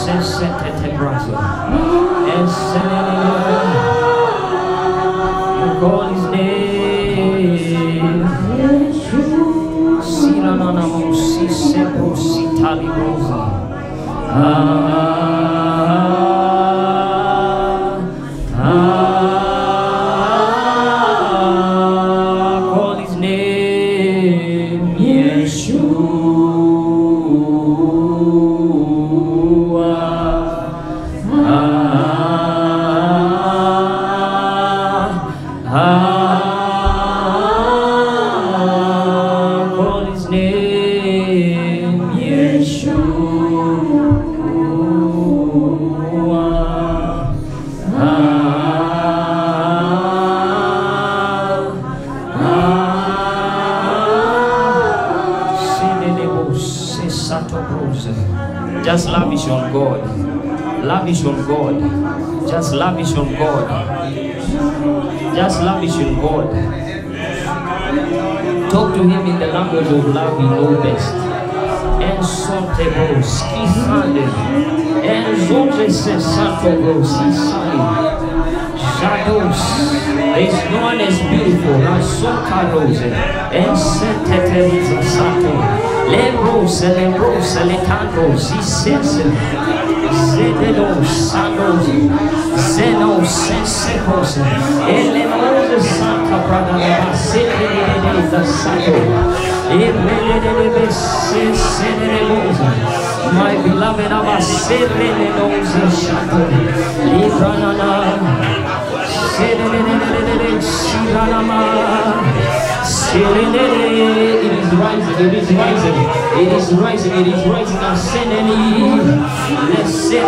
You call his name. Call his name, Yeshua. Call his name, Yeshua. Just lavish on God. Lavish on God. Just lavish on God. Just lavish on God. Talk to him in the language of love you know best. And something skifande. And zote se santo si shadows. There's no one as beautiful as Sota Rose. And Sente Santo. Lebros, Letando, Zisens, Zededos, Sandos, Zenos, Sensecos, Elemos, Santa Prada, Sede da Sato, my beloved Abba, Serenos, Shato, Libranana, Siranama. It is rising, it is rising, it is rising, it is rising. Ascending, let's say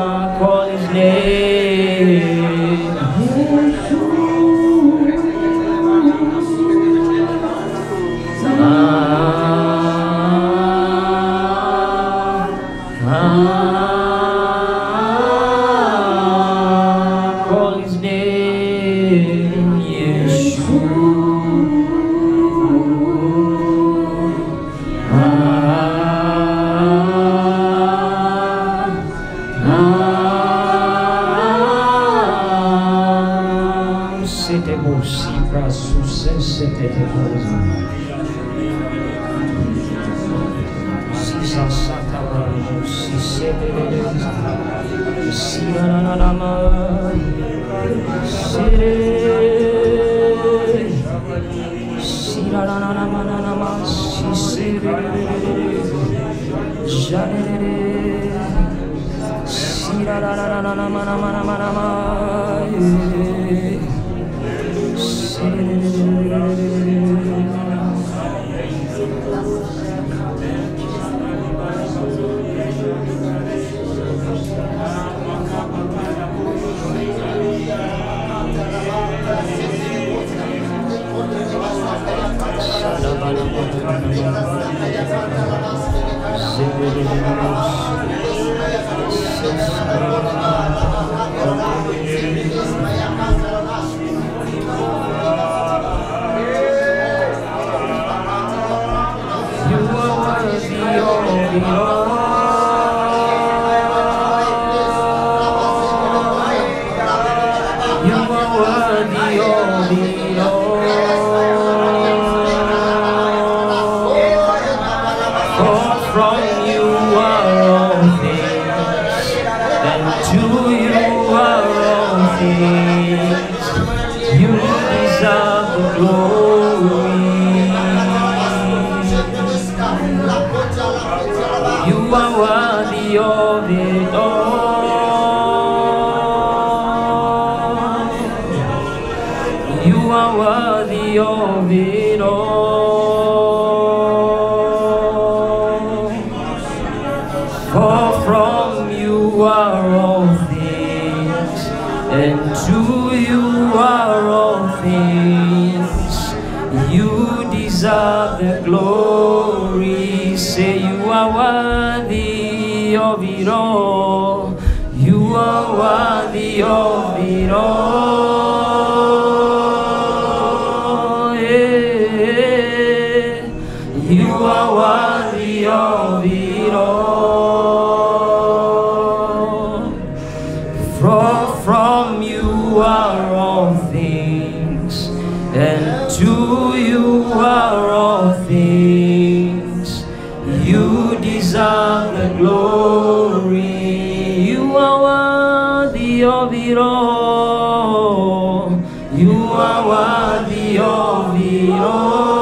call his name. Call his name, Yeshua. Of it all, for from you are all. to you are all things. You deserve the glory. Say you are worthy of it all. You are worthy of it all. Yeah. You are worthy of it all. From you are all things, and to you are all things. You deserve the glory. You are worthy of it all. You are worthy of it all.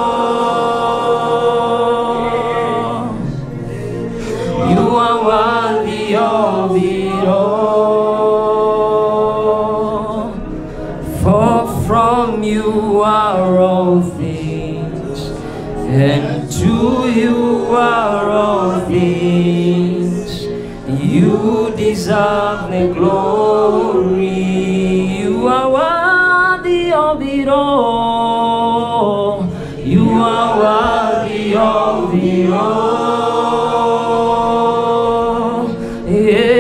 You are worthy of it all. For from you are all things, and to you are all things. You deserve the glory. You are worthy of it all. You are worthy of it all. Yeah.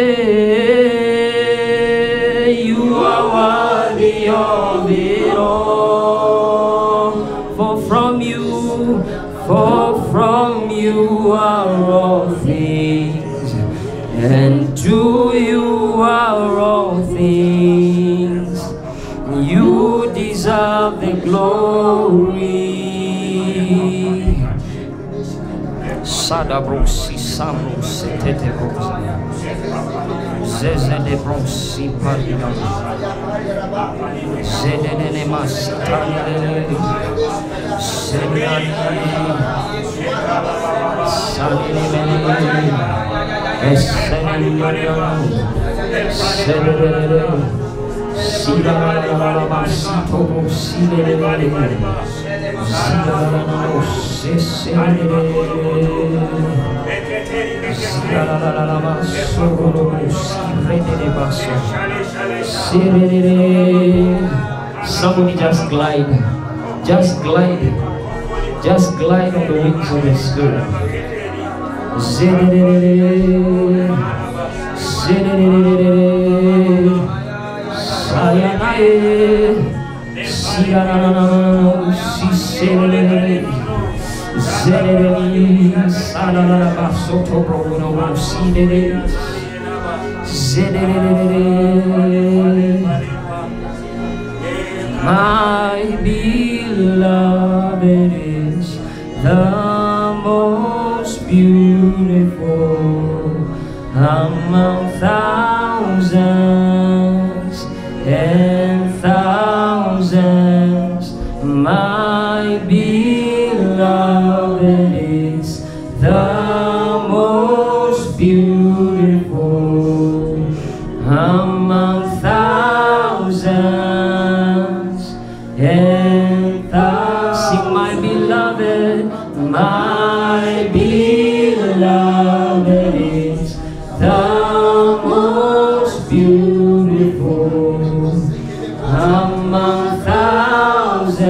You are worthy of it all. For from you are all things, and to you are all things. You deserve the glory. Sada brosi samro tete brosi zeze de brosi parina zede de masitani seniani sanini meni eseni mariana zede de sida la masito side de mani sida la seseni somebody just glide on the wings of the Spirit. My beloved is the most beautiful among thousands and thousands. My beloved is the most beautiful among thousands and thousands. Sing, my beloved, my beloved is the most beautiful among thousands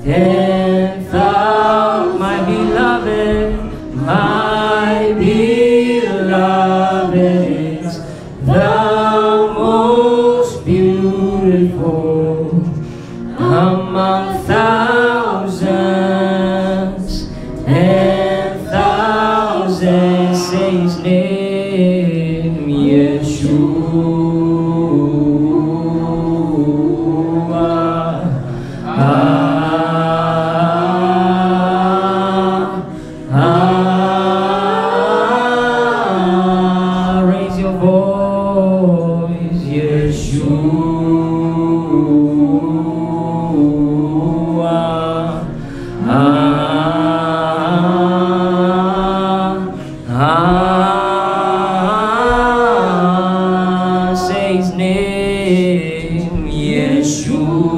and thousands. My beloved, my beloved is the most beautiful among thousands and thousands. Say his name, Yeshua. Raise your voice, Yeshua. Say his name, Yeshua.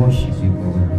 worship you, God.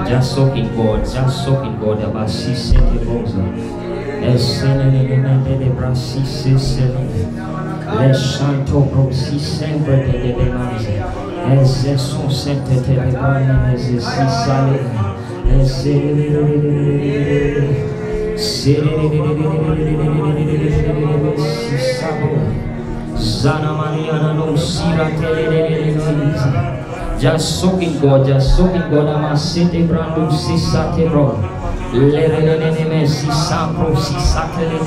Just soak in God, just soak in God. About six le santo prosi sempre de demanze es son sente te de bani es si sale es si sabo zana mariana no sira te. Just soak in God, just soak in God. Ama sete brando si sate bro le renene si sampro si sate le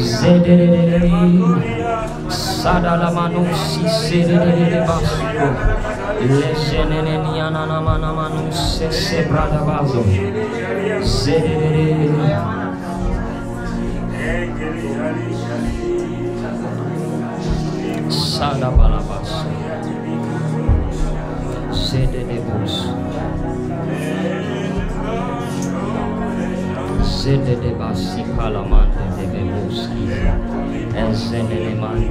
zedere sada la mano si zedere basuko le genene niana na mana mano se brada bazo zedere sada balabas zedere bos Zede de basi palamante de bebuski, enzene de mani.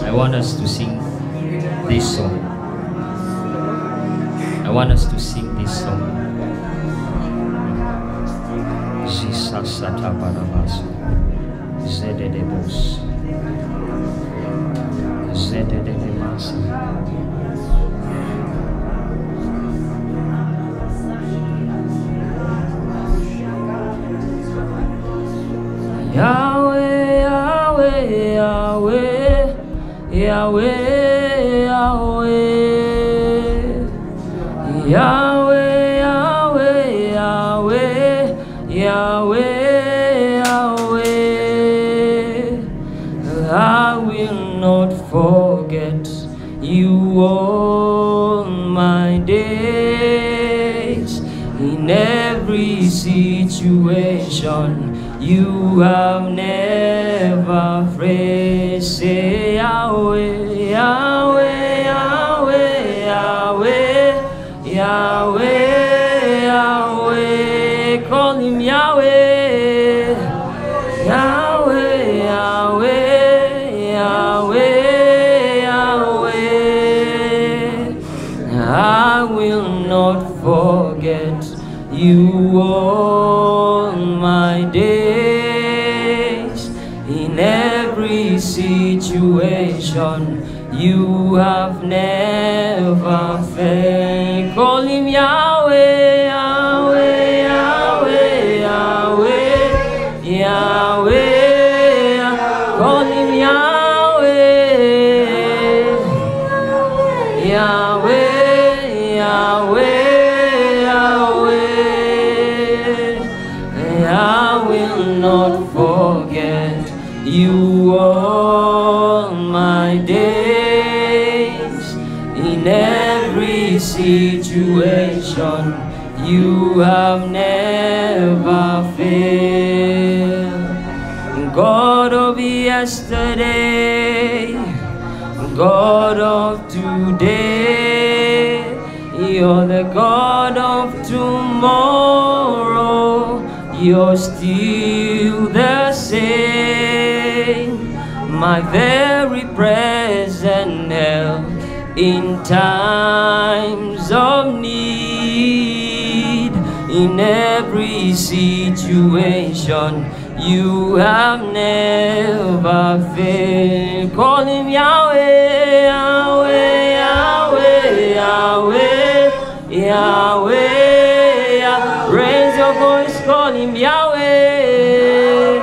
I want us to sing this song. I want us to sing this song. Jesus sata barabaso. Zede de bos. Zede de masa. Yahweh, Yahweh, Yahweh. Yahweh, Yahweh, Yahweh, Yahweh, Yahweh, Yahweh, Yahweh. I will not forget you all my days. In every situation you have never failed. Say Yahweh, Yahweh, Yahweh, Yahweh, Yahweh, Yahweh. Call him Yahweh, Yahweh, Yahweh, Yahweh, Yahweh. I will not forget you all my days. In every situation situation. You have never failed. Call him Yahweh, Yahweh, Yahweh, Yahweh, Yahweh. Call him Yahweh, Yahweh, Yahweh, Yahweh. I will not forget you all my days. In every situation, you have never failed. God of yesterday, God of today, you're the God of tomorrow. You're still the same, my very present help in times of need. In every situation, you have never failed. Call him Yahweh, Yahweh, Yahweh, Yahweh, Yahweh. Raise your voice, call him Yahweh,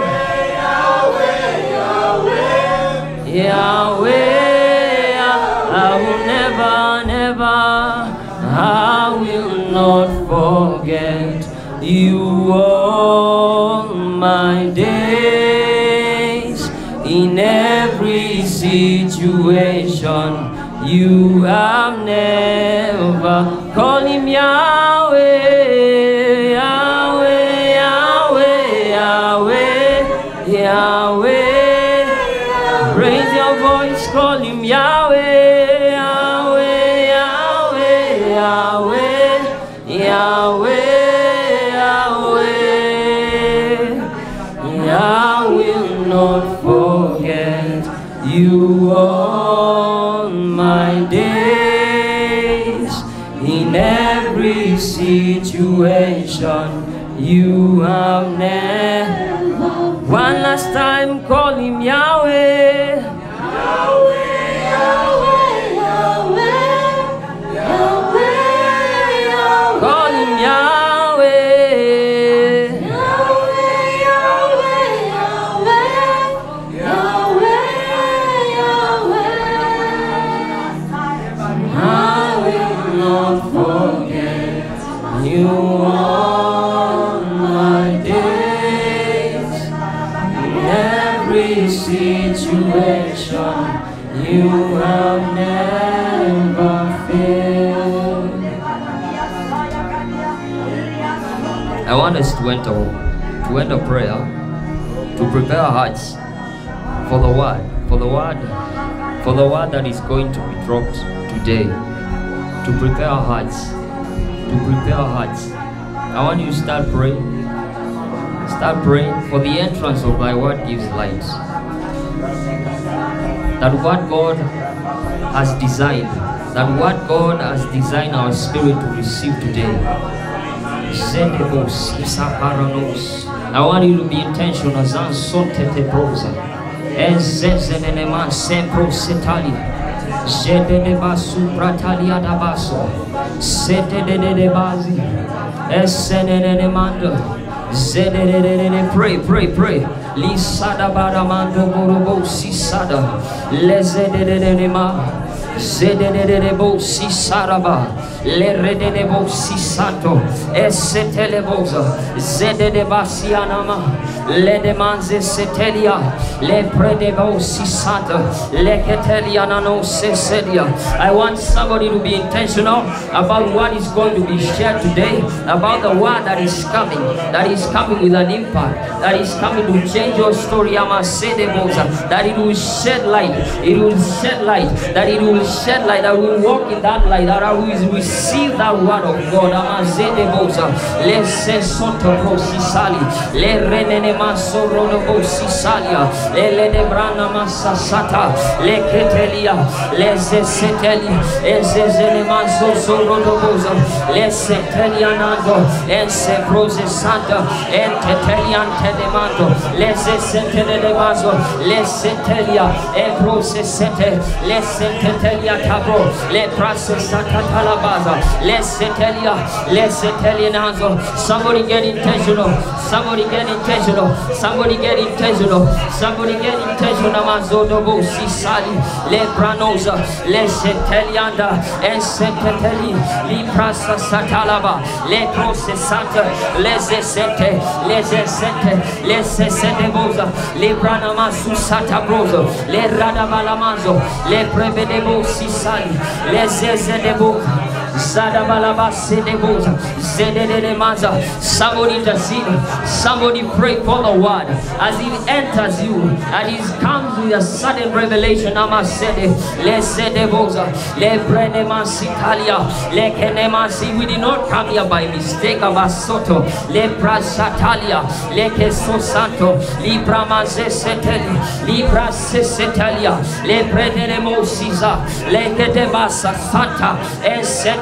Yahweh, Yahweh, Yahweh. I will never, never, I will not forget you all my days. In every situation, you have never. Call him Yahweh, Yahweh, Yahweh, Yahweh, Yahweh. Raise your voice, call him Yahweh, Yahweh, Yahweh, Yahweh, Yahweh, Yahweh. I will not forget you all my days. In every situation, you have never. One last time, call him Yahweh, Yahweh, Yahweh, Yahweh, Yahweh, Yahweh. Call him Yahweh, Yahweh, Yahweh, Yahweh, Yahweh, Yahweh. I will not forget you all my days. In every situation, you have never failed. I want us to enter prayer, to prepare our hearts for the word that is going to be dropped today. To prepare our hearts, I want you to start praying. Start praying, for the entrance of thy word gives light. That what God has designed, our spirit to receive today. I want you to be intentional. Pray. Lisada baramando borobo sisada. Lezedededema. Zedededebo sisaraba. Lerededebo sisato. Eseteleboza. Zededebasianama. Ledemanze setelia. Lepredebo sisata. Leketelianano seselia. I want somebody to be intentional about what is going to be shared today, about the word that is coming with an impact, that is coming to change your story. That it will shed light, that we will walk in that light, that we will receive that word of God. Amazede boza. Lese soto prosisali. Le renene maso rono bosisalia. Le de brana masasata. Le ketelia. Le zeseteli. Le zezene maso sorono boza. Le setelia nando. En se prose santa. En tetelian tedemanto. Le zesetele de maso. Le setelia. En prose sete. Le setelia tabro. Le prase santa talabaza. Le setelia. Le setelia nazo. Somebody get intentional. Somebody get intentional. Somebody get intentional. Somebody get intentional. Mazodo bosi sali. Le pranosa. Le setelianda. En seteteli. Li prasa satalaba. Le prose santa. Le zesete. Le zesete. Le zesete boza. Le branama susata brozo. Le radabalamazo. Le prevede bosi sali. Le zezede boca. Somebody intercede. Somebody pray for the word as it enters you and it comes with a sudden revelation. We did not come here by mistake. Abasoto le prasatalia le keso santo libra mazeseteli libra sesetalia le predere mosiza le kedebasa santa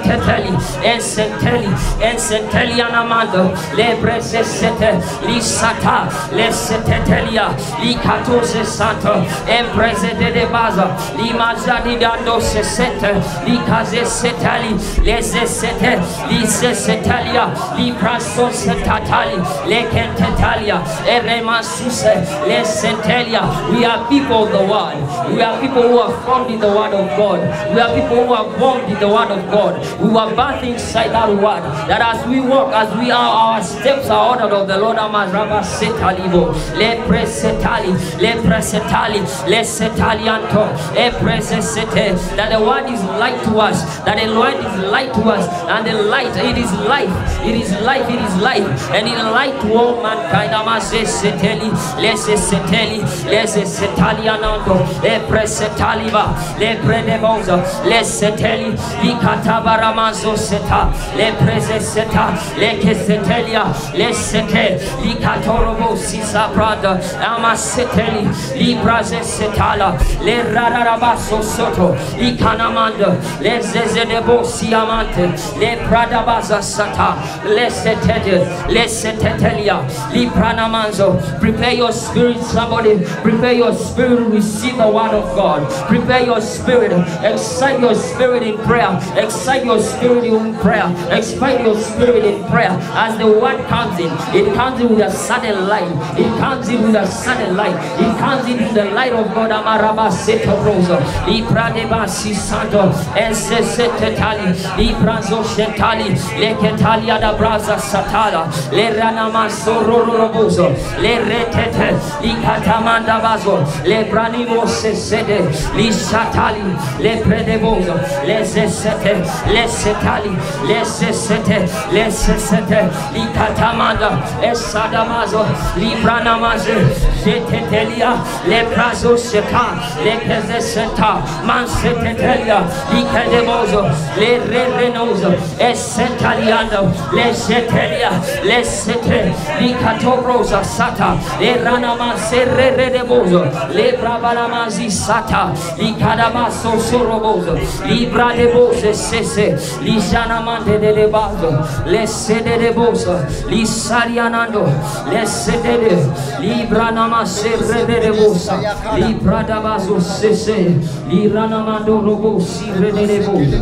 Senteli, en senteli anamando, le presesete, li sata, le setetelia, li 14 santo, en presede de baza, li mazadi dando sesete, li kaze setali, le sesete, li sesetelia, li praso setatali, le kentetalia, e remasuse, le sentelia. We are people of the word. We are people who are formed in the word of God. We are people who are formed in the word of God. We were birthed inside that word. That as we walk, as we are, our steps are ordered of the Lord. Amazraba setalibo, le presetali, le presetali, le setalianto, e presesete. That the word is light to us. That the word is light to us, and the light, it is life. It is life. It is life, and it is light to all mankind. Amazeseteli, le seteli, le setalianto, e presetaliba, le predeboza, le seteli, li Tabaramazo seta, le prese seta, le kesetelia, le sete, li katorobo sisa prada, amaseteli, li praze setala, le rarabaso soto, li kanamanda, le zezedebo siamante, le pradabaza sata, le setete, le setetelia, li pranamanzo. Prepare your spirit, somebody. Prepare your spirit to receive the word of God. Prepare your spirit, excite your spirit in prayer. Excite your spirit in prayer. Excite your spirit in prayer. As the word comes in, it comes in with a sudden light. It comes in with a sudden light. It comes in with the light of God. Amaraba seto rosa. Ipradeba si santo. Ese setetali. Iprazo shetali. Le ketalia da braza satala. Le ranama sororobozo. Le retete. Li katamanda bazo. Le branimo sesede. Li satali. Le predebozo. Le sesete. Le setali, le sesete, le sesete, li katamanda, esadamazo, li branamaze, jetetelia, le prazo seta, le kezeseta, man setetelia, li kedebozo, le renozo, esetaliando, le setelia, le sete, li katobroza sata, le ranamase redebozo, le brabalamazi sata, li kadamaso sorobozo, li bradebozo sese, li janamante de bazo, le sede de bosa, li sarianando, le sede de, li branamase de bosa, li pradabazo sese, li ranamando robo si de bosa.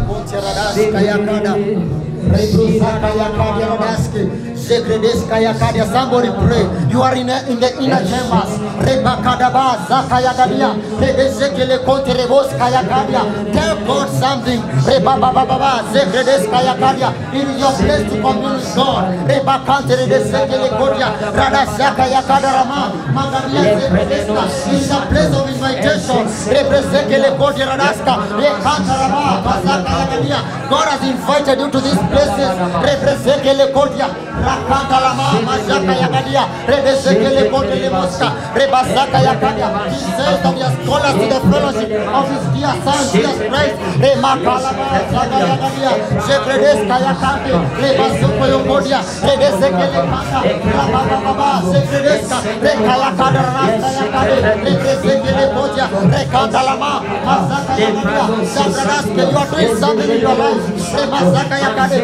Somebody pray. You are in the inner chambers. Tell God something. It is your place to commune with God. It is a place of invitation. God has invited you to this places. Represeke kodia. Rakanta lama majaka yakadia. Represeke kodia mosca. Rebasaka yakadia. He says that he has called us to the fellowship of his dear son, Jesus Christ. Remakalama majaka yakadia. Shekredeska yakante. Rebasuko yokodia. Represeke kanta. Rababa shekredeska. Rekayakada rasta yakade. Represeke kodia. Rekanta lama majaka yakadia. Sabradaska, you are doing something in your life. Remasaka yakade.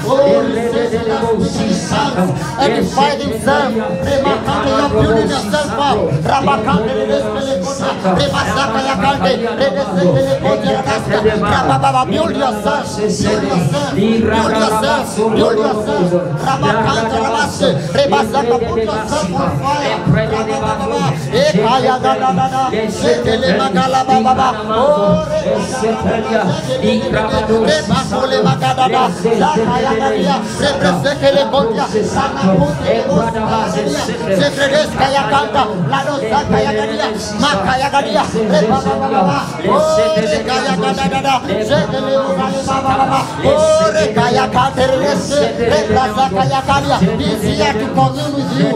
Oh, he says he has given his sons and defied himself. Remakante, you are building yourself up. Rabakante, Remasaka yakante. Redesekele kodia rasta. Rababa, build yourself. Build yourself. Build yourself. Build yourself. Rabakante, Rabase. Remasaka, put yourself on fire. Rababa, Ekaya gadada. Sekele magala baba. Oh, Rebakole magadada. Zakaya gadia. Represekele kodia. Sanakute boskadia. Sekredeska yakanta. Lado zakaya gadia. Makaya gadia. Rebaba. Oh, rekaya gadada. Sekele ugale baba. Oh, rekaya katerese. Reprasakaya gadia. He's here to commune with you.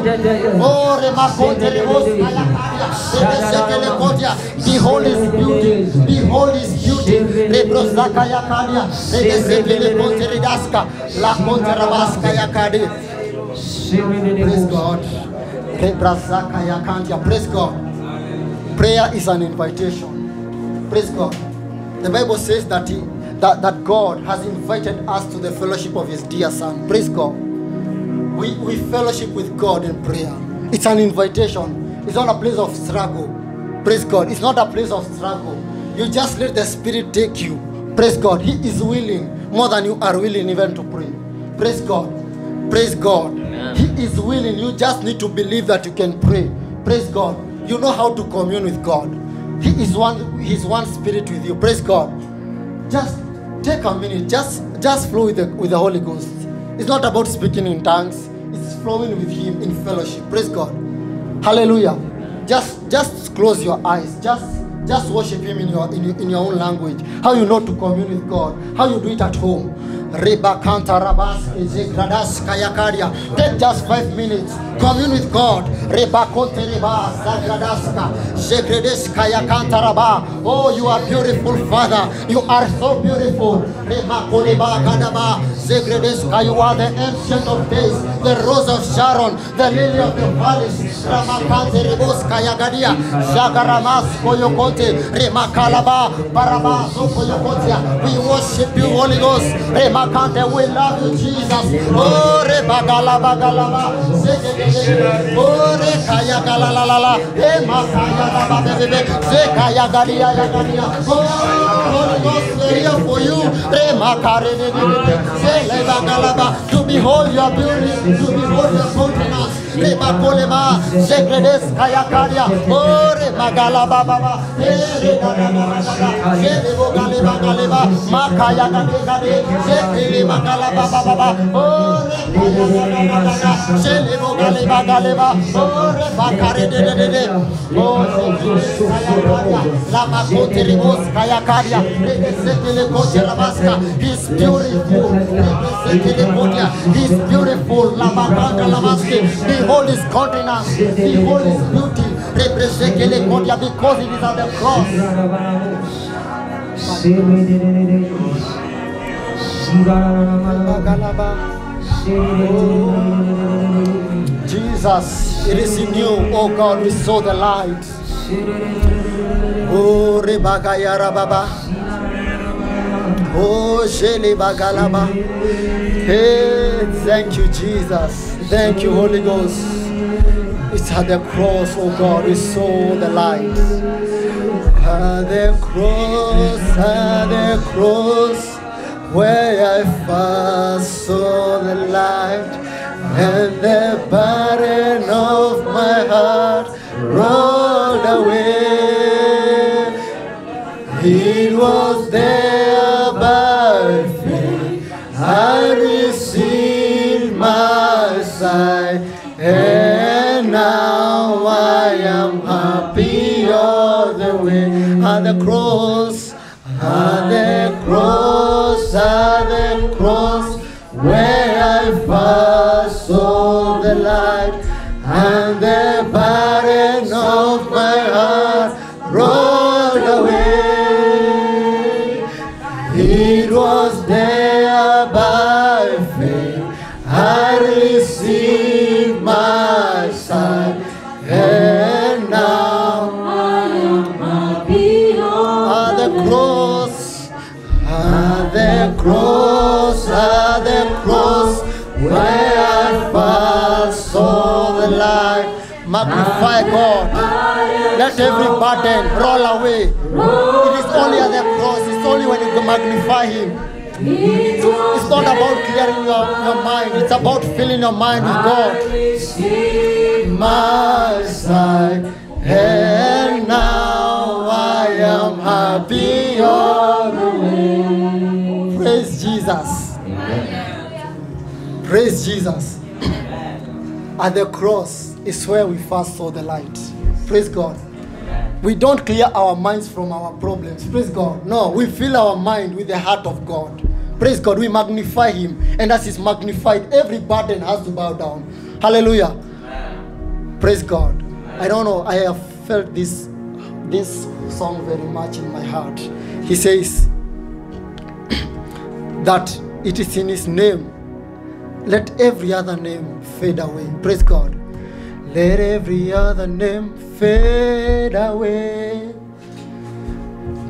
Oh, remakote reboskaya gadia. Represekele kodia. Behold his beauty. Behold his beauty. Reprosaka yakadia. Represekele kote redaska. La kote rabaska yakade. Praise God. Reprosaka yakandia. Praise God. Prayer is an invitation. Praise God. The Bible says that that God has invited us to the fellowship of his dear son. Praise God. We fellowship with God in prayer. It's an invitation. It's not a place of struggle. Praise God. It's not a place of struggle. You just let the Spirit take you. Praise God. He is willing more than you are willing even to pray. Praise God. Praise God. Amen. He is willing. You just need to believe that you can pray. Praise God. You know how to commune with God. He is one. He's one Spirit with you. Praise God. Just take a minute. Just flow with the Holy Ghost. It's not about speaking in tongues. It's flowing with Him in fellowship. Praise God. Hallelujah. Just close your eyes. Just worship Him in your own language. How you know to commune with God. How you do it at home. Reba kanta rabas ezegradas kayakaria. Take just 5 minutes. Commune with God. Reba konte reba zagradaska. Zegredes kayakanta raba. Oh, you are beautiful, Father. You are so beautiful. Reba koleba gadaba. Zegredeska, you are the ancient of days, the rose of Sharon, the lily of the valleys. Ramakante rebos kayagadia. Jagaramas koyokote. Remakalaba baraba sokoyokotia. We worship you, Holy Ghost. Remakante, we love you, Jesus. Oh, rebagalabagalaba. Oh, rekayagalalala. Emakayagababebe. Zekayagalia. Oh, Holy Ghost, we're here for you. Remakaredede. To behold your beauty, to behold your countenance. Remakolema, Zegredes Kayakaria, oh Remagala Baba, Galeba, Makaya Gade, Zegre Magala Baba, oh Selebo Galeba, oh Rebakare, oh Lama Koteribos Kayakaria, Sekele Koterabaska, he's beautiful, he's beautiful, Lama Lamaski. Behold his countenance, behold his beauty. Represent because it is on the cross. Jesus, it is in you, oh God, we saw the light. Oh, Rebagaya Baba. Oh, Sheli Bagalaba. Hey, thank you, Jesus. Thank you, Holy Ghost. It's at the cross, oh God, we saw the light. At the cross, where I first saw the light, and the burden of my heart rolled away. It was there by faith I received my sight, and now I am happy all the way. At the cross, at the cross, at the cross, where I first saw the light, and the burden of my heart rolled away. It was there by faith I received my sight, and now I am happy at the cross, at the cross, at the cross, where I first saw the light. Magnify God. Let every burden roll away. It is only at the cross. It's only when you magnify Him. It's not about clearing your mind. It's about filling your mind with God. My sight, and now I am happy all the way. Praise Jesus. Praise Jesus. At the cross is where we first saw the light. Praise God. We don't clear our minds from our problems. Praise God. No, we fill our mind with the heart of God. Praise God. We magnify Him. And as He's magnified, every burden has to bow down. Hallelujah. Praise God. I don't know. I have felt this song very much in my heart. He says that it is in His name. Let every other name fade away. Praise God. Let every other name fade away.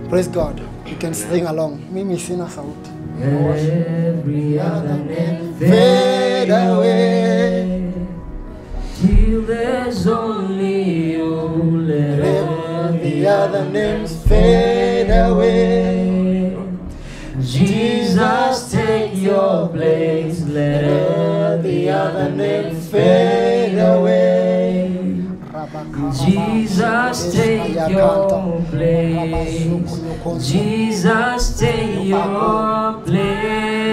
Praise God. You can sing along. Mimi sina sauti. Every other name Fade away. till there's only you. Let Every other names fade away. Jesus, take your place. Let The other names fade away. Jesus, take your place. Jesus, take your Let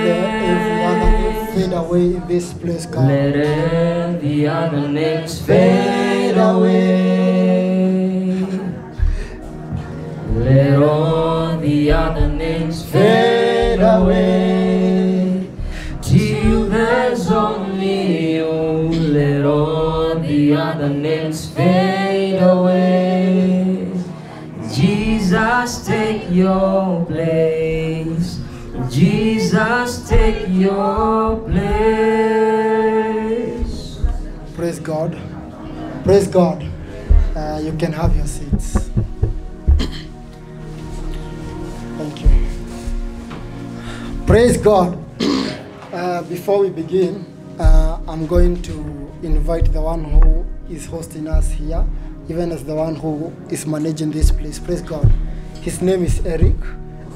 every other name place. fade away in this place, God. Let the other names fade away. Let all the other names fade away. Till there's only you. Let all the other names fade away. Jesus, take your place. Jesus, take your place. Praise God. Praise God. You can have your seats. Thank you. Praise God. Before we begin, I'm going to invite the one who is hosting us here, even as the one who is managing this place. Praise God. His name is Eric,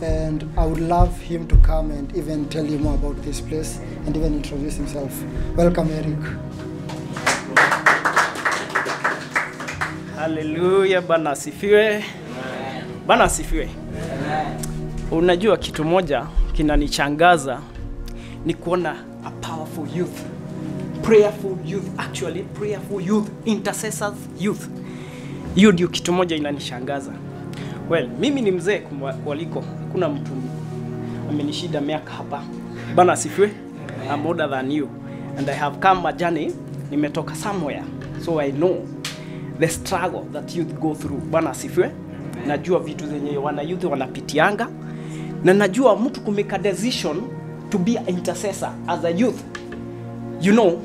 and I would love him to come and even tell you more about this place and even introduce himself. Welcome, Eric. Haleluya, Bwana asifiwe. Bwana asifiwe. Unajua kitu moja kinanichangaza ni kuona a powerful youth, prayerful youth, actually prayerful youth, intercessors youth. Hiyo ndio kitu moja inanishangaza. Well, mimi ni mzee kuliko, kuna mtu amenishida miaka hapa. Bwana asifiwe. I'm older than you and I have come a journey, nimetoka somewhere, so I know the struggle that youth go through. Bwana asifiwe. Najua vitu zenye wana youth wanapitianga, na najua mtu kumeka decision to be an intercessor as a youth, you know,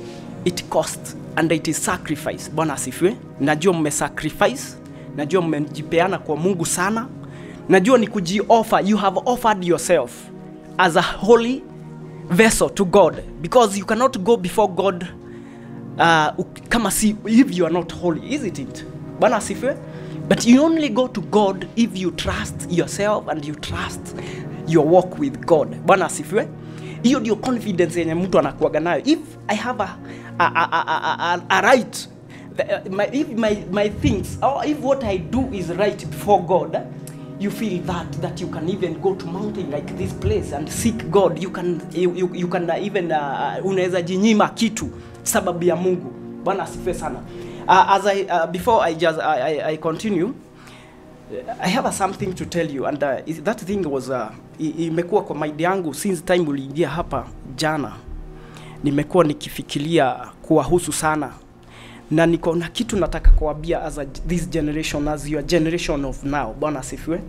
it costs and it is sacrifice. Bwana asifiwe. Najua mmesacrifice, najua mmejipeana kwa Mungu sana, najua ni kujioffer. You have offered yourself as a holy vessel to God, because you cannot go before God kama si if you are not holy, isn't it? Bwana asifiwe. But you only go to God if you trust yourself and you trust your walk with God. Bwana asifiwe. Hiyo ndio confidence yenye mtu anakuaga nayo. If I have a right, if my things, or if what I do is right before God, you feel that you can even go to mountain like this place and seek God. You can even unaweza jinyima kitu sababu ya Mungu. Bwana asifiwe sana. As before I continue, I have something to tell you, and that thing was imekuwa kwa mind yangu since time uliingia hapa jana. nimekuwa nikifikiria kuwahusu sana, na niko na kitu nataka kuambia as this generation, as your generation of now. Bwana asifiwe.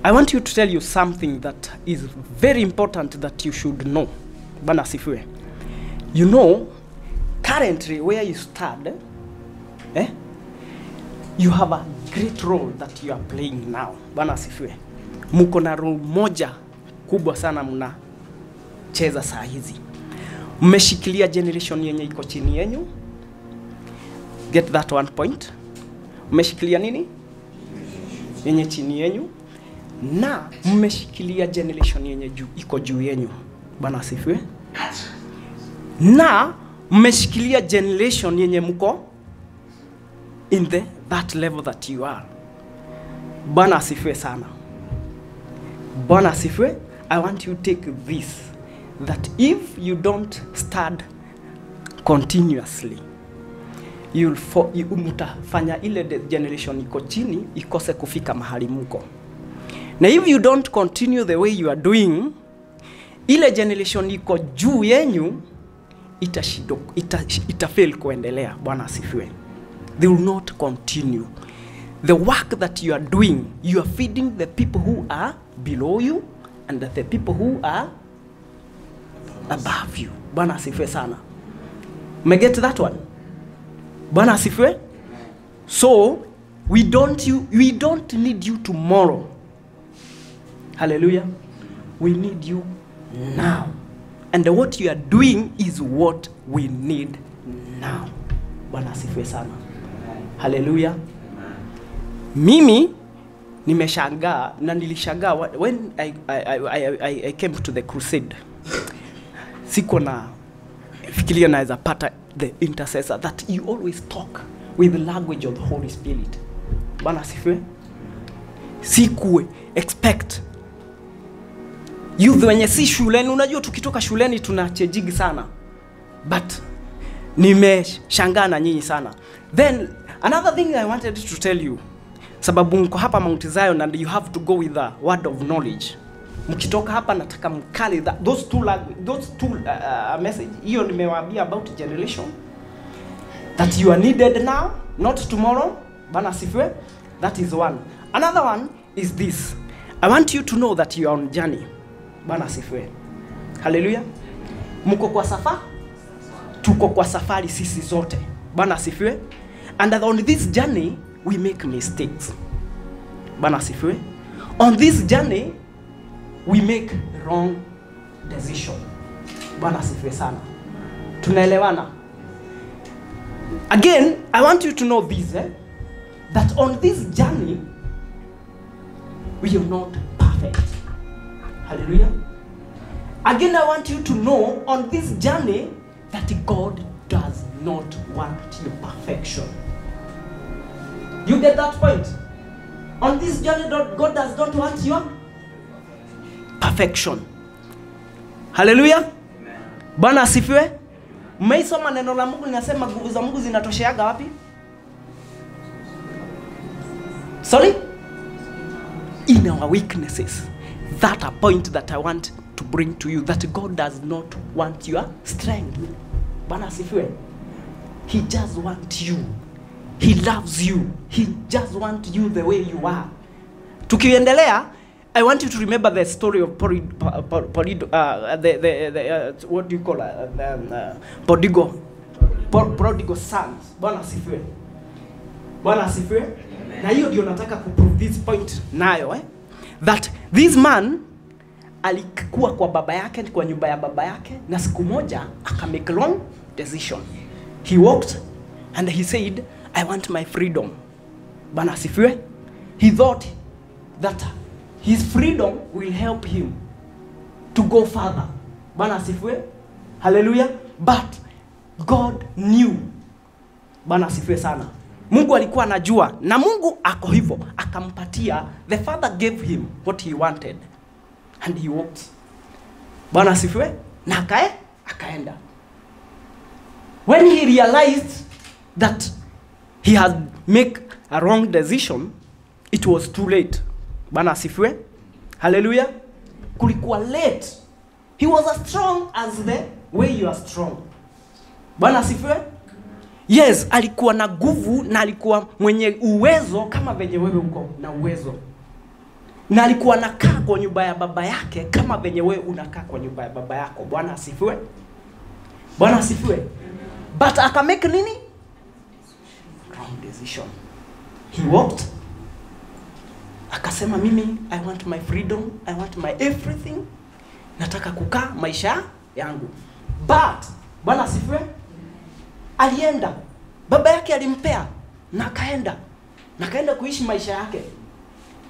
I want you to tell you something that is very important that you should know. Bwana asifiwe. You know, currently where you stand, you have a great role that you are playing now. Bwana asifiwe. Muko na role moja kubwa sana mnacheza saa hizi. Mmeshikilia generation yenye iko chini yenu. Get that one point. Mmeshikilia nini? Yenye chini yenu. Na mmeshikilia generation yenye iko juu yenu. Bwana asifiwe. Na mmeshikilia generation yenye mko in that level that you are. Bwana asifiwe sana. Bwana asifiwe. I want you to take this, that if you don't stand continuously, mutafanya ile generation iko chini ikose kufika mahali mko. Na if you don't continue the way you are doing, ile generation iko juu yenyu itafail kuendelea. Bwana asifiwe. They will not continue. The work that you are doing, you are feeding the people who are below you and the people who are above you. Bwana asifiwe sana. Me get that one? Bwana asifiwe. So we don't need you tomorrow. Hallelujah. We need you now. And what you are doing is what we need now. Bwana asifiwe sana. Hallelujah. Mimi nimeshangaa na nilishangaa when I came to the crusade. Siko na fikiria naweza pata the intercessor that you always talk with the language of the Holy Spirit. Bwana asifiwe. Siku expect youth wenye si shuleni. Unajua tukitoka shuleni tunachejigi sana, but nimeshangaa na nyinyi sana. Then another thing I wanted to tell you, sababu mko hapa Mount Zion and you have to go with the word of knowledge. Mkitoka hapa nataka mkali those two message. Hiyo nimewaambia about generation that you are needed now, not tomorrow. Bwana asifiwe. That is one. Another one is this. I want you to know that you are on journey. Bwana asifiwe. Hallelujah. Mko kwa safari? Tuko kwa safari sisi zote. Bwana asifiwe. And on this journey we make mistakes. Bwana asifiwe. On this journey we make wrong decision. Bwana asifiwe sana. Tunaelewana? Again, I want you to know this, that on this journey we are not perfect. Hallelujah. Again, I want you to know on this journey that God does not want your perfection. You get that point? On this journey, God does not want your perfection. Hallelujah. Bwana asifiwe. Mmeisoma neno la Mungu linasema nguvu za Mungu zinatosheaga wapi? Sorry? In our weaknesses. That a point that I want to bring to you, that God does not want your strength. Bwana asifiwe. He just wants you. He loves you. He just wants you the way you are. Tukiendelea, I want you to remember the story of what do you call prodigal sons. Bwana asifiwe. Bwana asifiwe. Na hiyo ndio nataka kuprove this point nayo, that this man alikuwa kwa baba yake, kwa nyumba ya baba yake, na siku moja akamake wrong decision. He walked and he said, I want my freedom. Bwana asifiwe. He thought that his freedom will help him to go further. Bwana asifiwe. Hallelujah. But God knew. Bwana asifiwe sana. Mungu alikuwa anajua, na Mungu ako hivyo, akampatia. The father gave him what he wanted and he walked. Bwana asifiwe. Na akaenda. When he realized that he had made a wrong decision, it was too late. Bwana asifiwe. Hallelujah. Kulikuwa late. He was as strong as the way you are strong. Bwana asifiwe. Yes, alikuwa na nguvu na alikuwa mwenye uwezo kama venye wewe uko na uwezo. Na alikuwa anakaa kwa nyumba ya baba yake kama venye wewe unakaa kwa nyumba ya baba yako. Bwana asifiwe. Bwana asifiwe. But akamake nini? Wrong decision. He walked. Akasema mimi, I want my freedom, I want my everything. Nataka kukaa maisha yangu. But, Bwana asifiwe. Alienda. Baba yake alimpea. Na akaenda. Na akaenda kuishi maisha yake.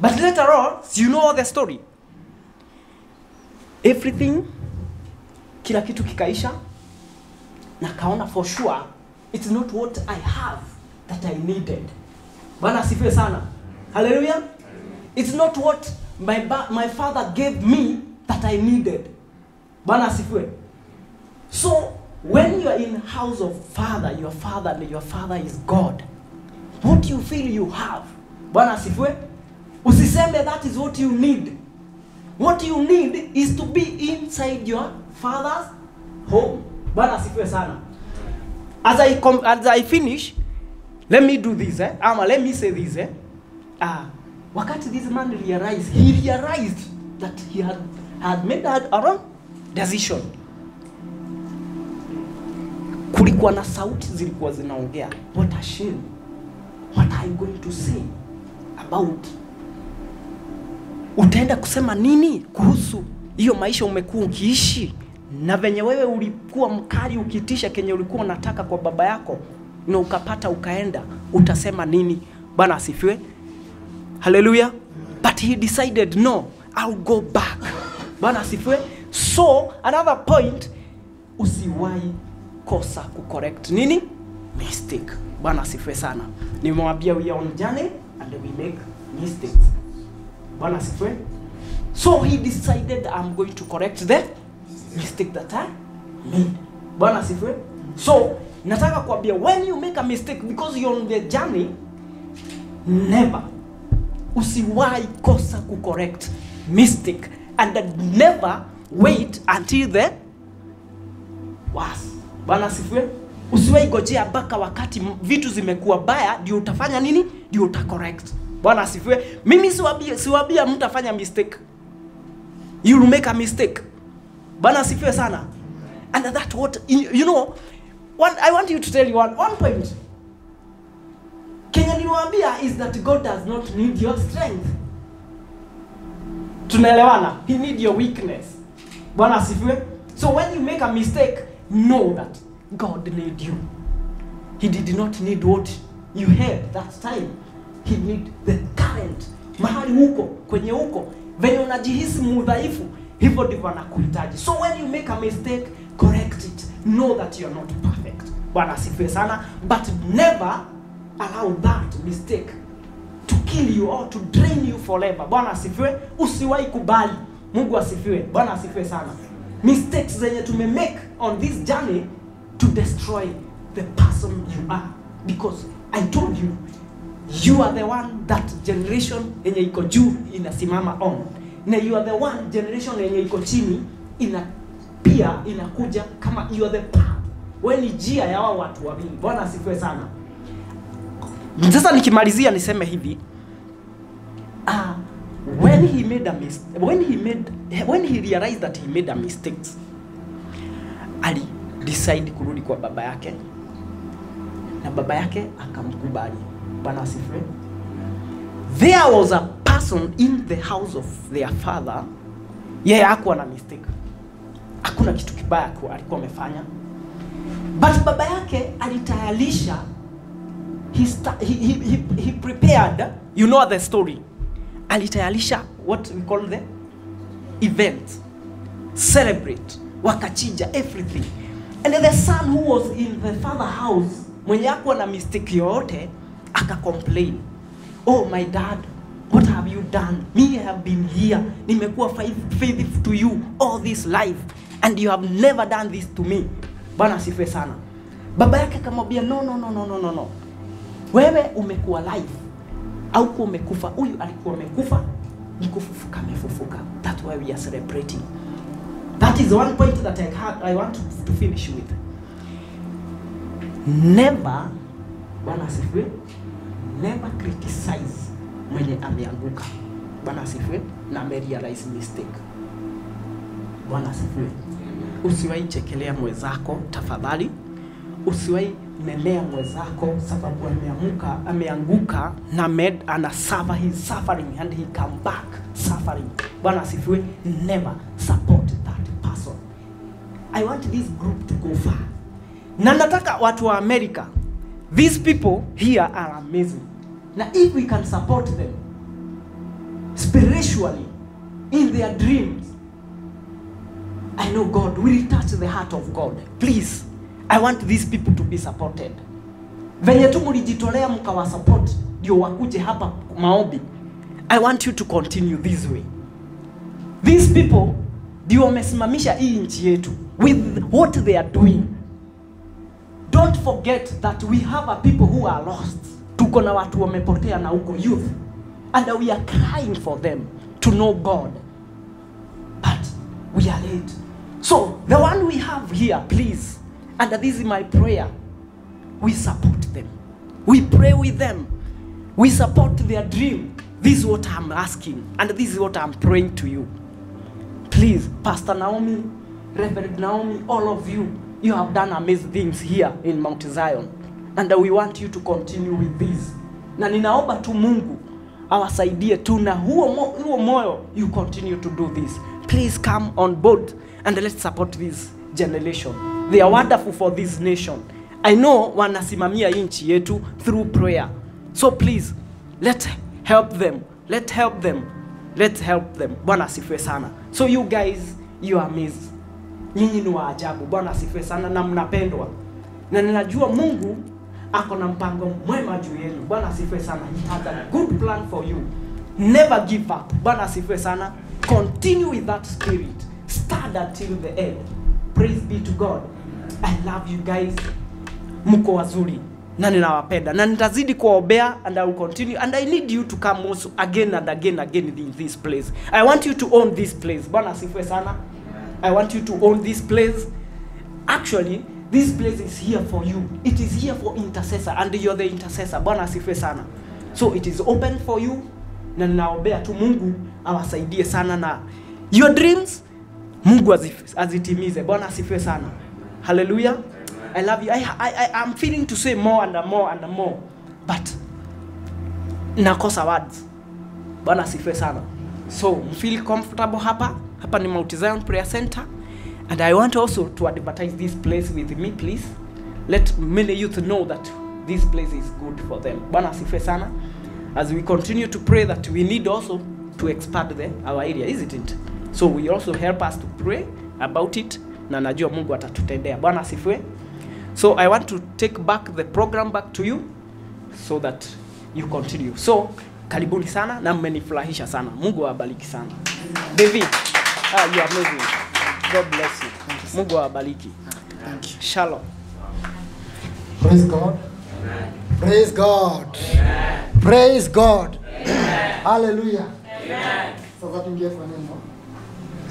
But later on, you know the story. Everything, kila kitu kikaisha. Na kaona for sure, it's not what I have that I needed. Bwana asifiwe sana. Hallelujah. It's not what my father gave me that I needed. Bwana asifiwe. So, when you are in house of father, your father is God. What you feel you have. Bwana asifiwe. Usiseme that is what you need. What you need is to be inside your father's home. Bwana asifiwe sana. As I finish, let me do this, let me say this, wakati this man realized, he realized that he had made a wrong decision. Kulikuwa na sauti zilikuwa zinaongea, what a shame. What are you going to say about? Utaenda kusema nini kuhusu hiyo maisha umekuwa ukiishi? Na venye wewe ulikuwa mkali ukitisha kenye ulikuwa unataka kwa baba yako na ukapata ukaenda, utasema nini? Bwana asifiwe. Hallelujah. But he decided, no, I'll go back. Bwana asifiwe. So, another point, usiwahi kosa kucorrect nini? Mistake. Bwana asifiwe sana. Nimewambia we are on journey and we make mistakes. Bwana asifiwe. So he decided, I'm going to correct the mistake that I made. Bwana asifiwe. So, nataka kuambia, when you make a mistake, because you're on the journey, never, usiwahi kosa kucorrect mistake, and never wait until the worst. Bwana asifiwe. Usiwahi gojea mpaka wakati vitu zimekuwa baya ndio utafanya nini? Ndio utacorrect. Bwana asifiwe. Mimi siwaambia mtafanya mistake. You will make a mistake. Bwana asifiwe sana. And that's what, you know, I want you to tell you one point. Kenya niwaambia is that God does not need your strength. Tunaelewana? He needs your weakness. Bwana asifiwe. So when you make a mistake, know that God need you. He did not need what you had that time. He need the current. Mahali huko, kwenye huko, venye unajihisi mudhaifu, hivyo ndivyo anakuhitaji. So when you make a mistake, correct it. Know that you're not perfect. Bwana asifiwe sana. But never allow that mistake to kill you or to drain you forever. Bwana asifiwe. Usiwahi kubali. Mungu asifiwe. Bwana asifiwe sana. Mistakes zenye tumemake on this journey to destroy the person you are. Because I told you, you are the one that generation yenye iko juu inasimama on. Na you are the one generation yenye iko chini pia inakuja kama you are the path. Wewe ni njia ya hao watu wawili. Bwana asifiwe sana. Sasa nikimalizia niseme hivi. When he realized that he made a mistake, ali decide kurudi kwa baba yake. Na baba yake akamkubali. Bwana asifiwe. There was a person in the house of their father. Yeye hakuwa na mistake. Hakuna kitu kibaya alikuwa amefanya. But baba yake alitayarisha, he prepared, you know the story. Alitayarisha what we call the event. Celebrate, wakachinja, everything. And the son who was in the father house, mwenye hakuwa na mistake yoyote, aka-complain. Oh my dad, what have you done? Me, I have been here. Nimekuwa faithful to you all this life. And you have never done this to me. Bwana asifiwe sana. Baba yake akamwambia, no. Wewe umekuwa live. Au kuwa umekufa. Huyu alikuwa amekufa. Ni kufufuka amefufuka. That's why we are celebrating. That is one point that I want to finish with. Never, Bwana asifiwe, never criticize mwenye ameanguka. Bwana asifiwe, na amerealize mistake. Bwana asifiwe. Usiwahi chekelea mwenzako tafadhali. Usiwahi melea mwenzako sababu ameanguka na ana suffer, he's suffering and he come back suffering. Bwana asifiwe. Never support that person. I want this group to go far. Na nataka watu wa America, these people here are amazing. Now if we can support them spiritually in their dreams, I know God will touch the heart of God. Please, I want these people to be supported. Venye tu mlijitolea mkawa support ndio wakuje hapa maombi. I want you to continue this way. These people ndio wamesimamisha hii nchi yetu with what they are doing. Don't forget that we have a people who are lost. Tuko na watu wamepotea na huko youth. And we are crying for them to know God. But we are late. So, the one we have here, please, and this is my prayer, we support them. We pray with them. We support their dream. This is what I'm asking, and this is what I'm praying to you. Please, Pastor Naomi, Reverend Naomi, all of you, you have done amazing things here in Mount Zion. And we want you to continue with this. Na ninaomba tu Mungu awasaidie tu na huo moyo you continue to do this. Please come on board and let's support this generation. They are wonderful for this nation. I know wanasimamia nchi yetu through prayer. So please, let's help them. Let's help them. Let's help them. Bwana asifiwe sana. So you guys, you are amazing. Nyinyi ni wa ajabu. Bwana asifiwe sana na mnapendwa. Na ninajua Mungu ako na mpango mwema juu yenu. Bwana asifiwe sana. He has a good plan for you. Never give up. Bwana asifiwe sana. Continue with that spirit. Stand until the end. Praise be to God. I love you guys. Mko wazuri. Na ninawapenda. Na nitazidi kuwaombea and I will continue. And I need you to come also again and again in this place. I want you to own this place. Bwana asifiwe sana. I want you to own this place. Actually, this place is here for you. It is here for intercessor and you're the intercessor. Bwana asifiwe sana. So it is open for you. Na ninaombea tu Mungu awasaidie sana na your dreams Mungu azitimize. Bwana asifiwe sana. Hallelujah. I love you. I'm feeling to say more and more and more. But nakosa words. Bwana asifiwe sana. So, feel comfortable hapa. Hapa ni Mount Zion Prayer Center. And I want also to advertise this place with me, please. Let many youth know that this place is good for them. Bwana asifiwe sana. As we continue to pray that we need also to expand our area, isn't it? So we also help us to pray about it. Na najua Mungu atatutendea. Bwana asifiwe. So I want to take back the program back to you so that you continue. So karibuni sana na mmenifurahisha sana. Mungu awabariki sana. David, you are amazing. God bless you. Mungu awabariki. Thank you. Shalom. Praise God. Amen. Praise God. Amen. Praise God. Amen. Hallelujah. Amen. So that you for name.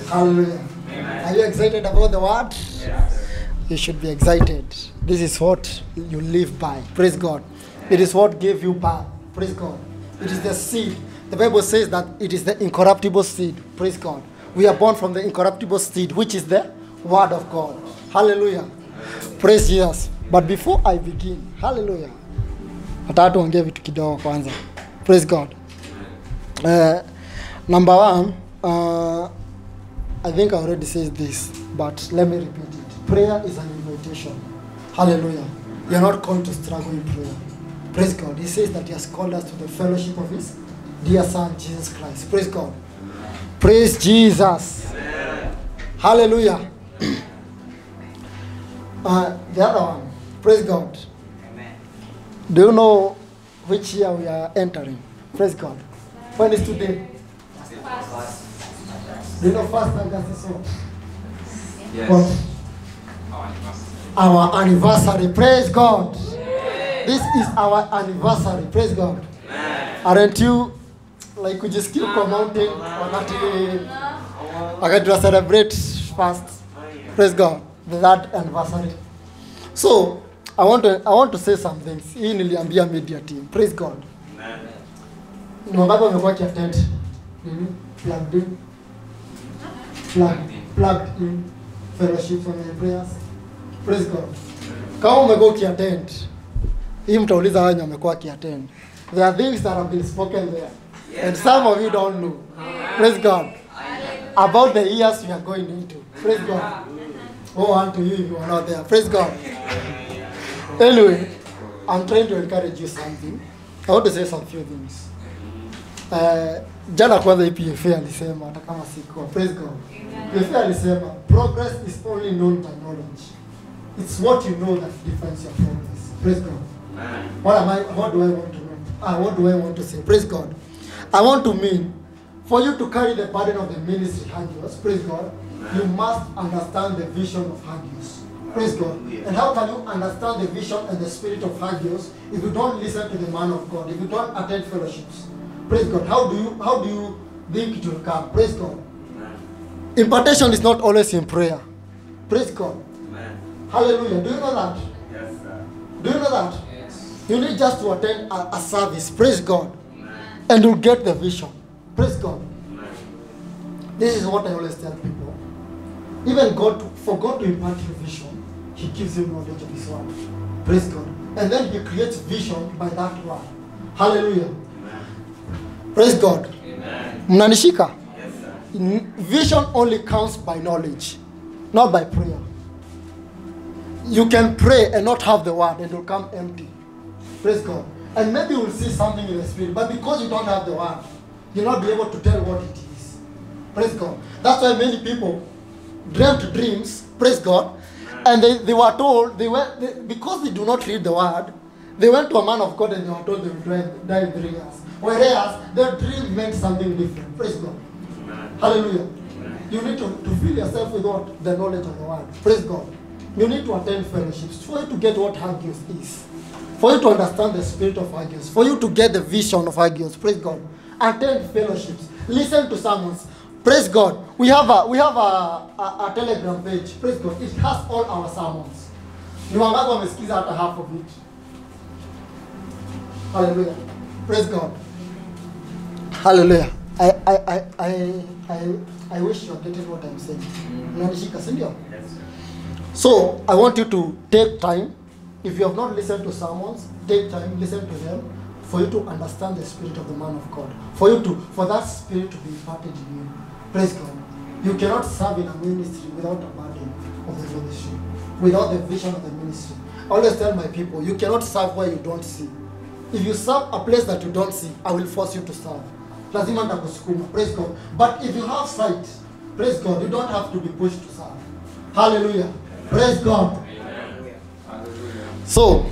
Hallelujah. Amen. Are you excited about the word? Yes. You should be excited. This is what you live by. Praise God. It is what gave you power. Praise God. It is the seed. The Bible says that it is the incorruptible seed. Praise God. We are born from the incorruptible seed, which is the word of God. Hallelujah. Praise Jesus. But before I begin, hallelujah. Watatu ongea vitu kidogo kwanza. Praise God. Number one, I think I already said this, but let me repeat it. Prayer is an invitation. Hallelujah. You're not called to struggle in prayer. Praise God. He says that he has called us to the fellowship of his dear son, Jesus Christ. Praise God. Praise Jesus. Amen. Hallelujah. The other one. Praise God. Amen. Do you know which year we are entering? Praise God. When is today? Do you know first August is what? Yes. What? Our anniversary. Praise God. This is our anniversary. Praise God. Aren't you like we just keep commenting wakati wa celebrate passed. Praise God. The 3rd anniversary. So I want to say some things. Hii niliambia media team. Praise God. Ni wangapi wamekuwa kiattend? Plugged in. Plugged in. Fellowship for my prayers. Praise God. Kama umekuwa kiattend, hii mtauliza wao wamekuwa kiattend. There are things that have been spoken there. And some of you don't know. Praise God. About the years we are going into. Praise God. Oh, unto you if you are not there. Praise God. Anyway, I'm trying to encourage you something. I want to say some few things. Jana kwanza PFA alisema hata kama sikuwa. Praise God. PFA alisema progress is only known by knowledge. It's what you know that defines your progress. Praise God. What do I want to know? What do I want to say? Praise God. I want to mean for you to carry the burden of the ministry, Hagios, praise God, you must understand the vision of Hagios. Praise God. And how can you understand the vision and the spirit of Hagios if you don't listen to the man of God, if you don't attend fellowships? Praise God. How do you think it will come? Praise God. Impartation is not always in prayer. Praise God. Hallelujah. Do you know that? Yes, sir. Do you know that? Yes. You need just to attend a service. Praise God. And you'll get the vision. Praise God. This is what I always tell people. Even for God to impart you vision, He gives you knowledge of His word. Praise God. And then He creates vision by that word. Hallelujah. Amen. Praise God. Amen. Mnanishika? Yes, sir. Vision only counts by knowledge, not by prayer. You can pray and not have the word and it will come empty. Praise God. And maybe you will see something in the spirit, but because you don't have the word, you'll not be able to tell what it is. Praise God. That's why many people dreamt dreams, praise God, and they were told, because they do not read the word, they went to a man of God and they were told they would die in 3 years. Whereas their dream meant something different. Praise God. Amen. Hallelujah. Amen. You need to fill yourself with what? The knowledge of the word. Praise God. You need to attend fellowships for you to get what Hagios is. For you to understand the spirit of Hagios. For you to get the vision of Hagios. Praise God. Attend fellowships. Listen to sermons. Praise God. We have a Telegram page. Praise God. It has all our sermons. Ni wangapi wamesikiza hata half of it? Hallelujah. Praise God. Hallelujah. I wish you are getting what I'm saying. Unanishika, si ndio? Yes, sir. So I want you to take time. If you have not listened to sermons, take time, listen to them, for you to understand the spirit of the man of God. For that spirit to be imparted in you. Praise God. You cannot serve in a ministry without a burden of the ministry, without the vision of the ministry. I always tell my people, you cannot serve where you don't see. If you serve a place that you don't see, I will force you to serve. Lazima nitakusukuma. Praise God. But if you have sight, praise God, you don't have to be pushed to serve. Hallelujah. Praise God. So,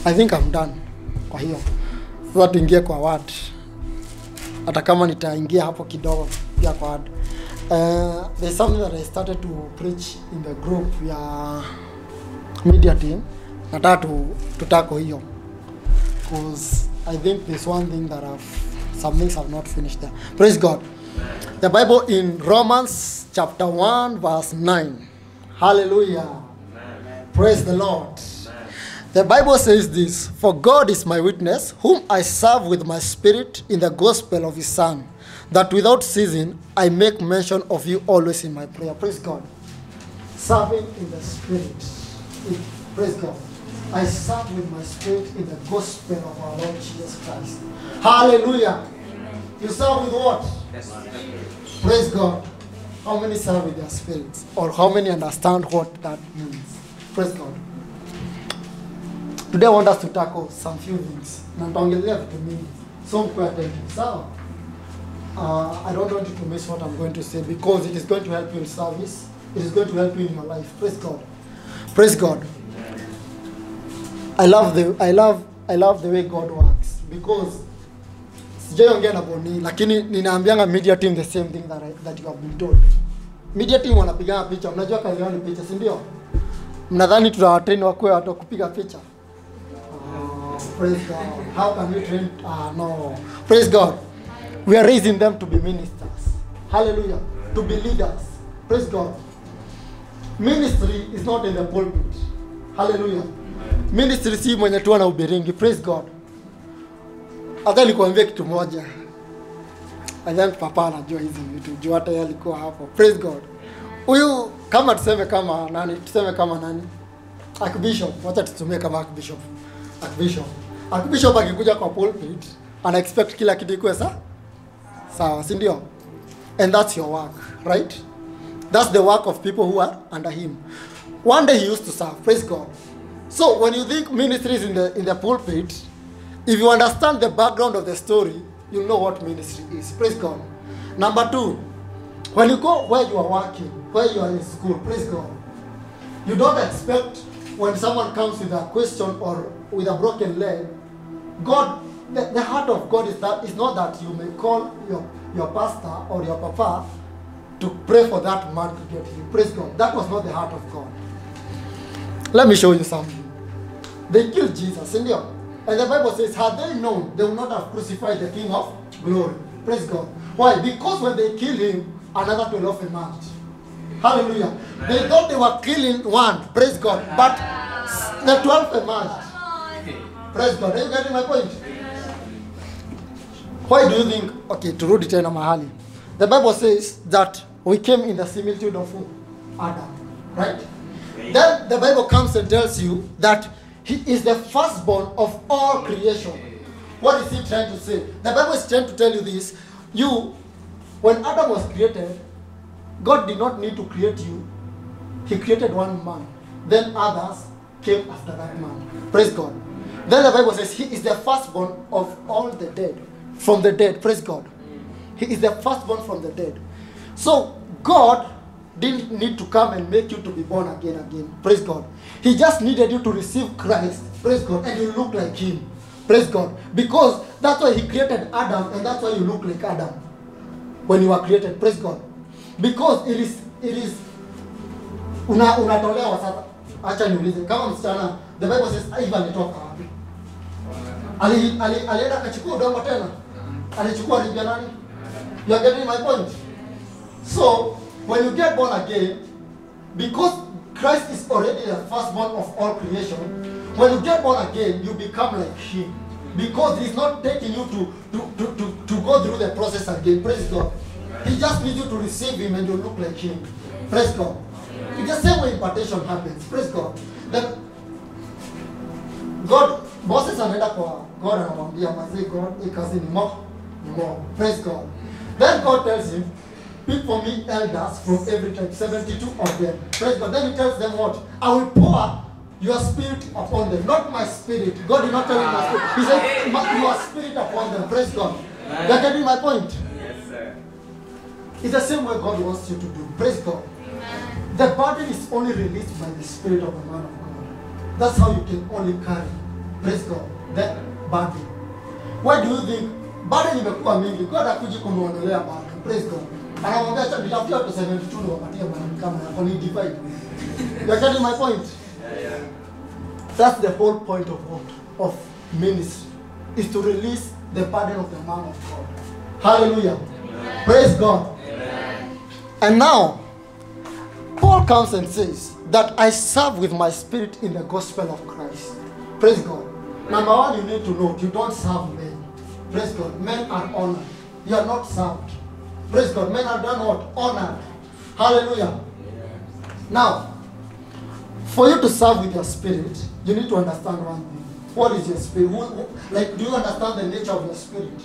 I think I'm done. Kwa hiyo, sasa tuingie kwa word. Hata kama nitaingia hapo kidogo pia kwa word. There's something that I started to preach in the group ya media team. Nataka tutako hiyo. Because I think there's one thing that some things have not finished there. Praise God. The Bible in Romans chapter 1 verse 9. Hallelujah. Amen. Praise the Lord. The Bible says this, for God is my witness, whom I serve with my spirit in the gospel of his Son, that without ceasing I make mention of you always in my prayer. Praise God. Serving in the spirit. Praise God. I serve with my spirit in the gospel of our Lord Jesus Christ. Hallelujah. You serve with what? Yes, sir. Praise God. How many serve with their spirits? Or how many understand what that means? Praise God. Today I want us to tackle some few things. Na nitaongelea vitu mingi. So mkuwe attentive. Sawa? I don't want you to miss what I'm going to say because it is going to help you in service. It is going to help you in your life. Praise God. Praise God. I love the way God works because sijaongea na Boni lakini ninaambianga media team the same thing that you have been told. Media team wanapigana picha. Mnajua kazi yao ni picha, si ndio? Mnadhani tutawatrain wakwe watu kupiga picha? Praise God. How can we train? No. Praise God. We are raising them to be ministers. Hallelujah. To be leaders. Praise God. Ministry is not in the pulpit. Hallelujah. Ministry si mwenye tu ana ubiringi. Praise God. Hata nikuambia kitu moja. Ajan papa anajua hizi vitu. Juu hata yeye alikuwa hapo. Praise God. Huyu kama tuseme kama nani? Archbishop. Wacha tutumie kama archbishop. Archbishop akikuja kwa pulpit, ana expect kila kitu ikuwe sawa, si ndio? And that's your work, right? That's the work of people who are under him. One day he used to serve. Praise God. So when you think ministry is in the pulpit, if you understand the background of the story, you'll know what ministry is. Praise God. Number 2, when you go where you are working, where you are in school, praise God, you don't expect when someone comes with a question or with a broken leg, God, the heart of God is not that you may call your pastor or your papa to pray for that man to get healed. Praise God. That was not the heart of God. Let me show you something. They killed Jesus, and the Bible says, had they known, they would not have crucified the King of Glory. Praise God. Why? Because when they killed him, another 12 emerged. Hallelujah. They thought they were killing one. Praise God. But the 12 emerged. Praise God. Are you getting my point? Why do you think? Okay, to rudi tena mahali. The Bible says that we came in the similitude of Adam. Right? Then the Bible comes and tells you that he is the firstborn of all creation. What is he trying to say? The Bible is trying to tell you this. When Adam was created, God did not need to create you. He created one man. Then others came after that man. Praise God. Then the Bible says he is the firstborn of all the dead. From the dead. Praise God. He is the firstborn from the dead. So God didn't need to come and make you to be born again. Praise God. He just needed you to receive Christ. Praise God. And you look like him. Praise God. Because that's why he created Adam, and that's why you look like Adam when you were created. Praise God. Because it is unatolewa sasa. Acha niulize kama msichana, the Bible says Eva alitoka wapi? Alienda akachukua udongo tena. Alichukua ribia nani? You are getting my point? So when you get born again, because Christ is already the firstborn of all creation, when you get born again, you become like him. Because he's not taking you to go through the process again. Praise God. He just needs you to receive him and you look like him. Praise God. It's the same way impartation happens. Praise God. Then God, Moses anaenda kwa God anamwambia mazee God, hii kazi ni more. Praise God. Then God tells him, pick for me elders from every tribe, 72 of them. Praise God. Then he tells them what? I will pour your spirit upon them, not my spirit. God did not tell him my spirit. He said, your spirit upon them. Praise God. You're getting my point? Yes, sir. It's the same way God wants you to do. Praise God. Amen. The burden is only released by the spirit of the man of God. That's how you can only carry. Praise God. That burden. Why do you think burden imekuwa mingi? God hakuji kumuondolea burden. Praise God. Anamwambia acha nitafutia to 72 na wapatie burden kama yako ni divide. You're getting my point? Yeah. That's the whole point of what? Of ministry. Is to release the burden of the man of God. Hallelujah. Amen. Praise God. Amen. And now, Paul comes and says that I serve with my spirit in the gospel of Christ. Praise God. Number one, you need to know you don't serve men. Praise God. Men are honored. You are not served. Praise God. Men are done what? Honored. Hallelujah. Now, for you to serve with your spirit, you need to understand one thing. What is your spirit? Do you understand the nature of your spirit?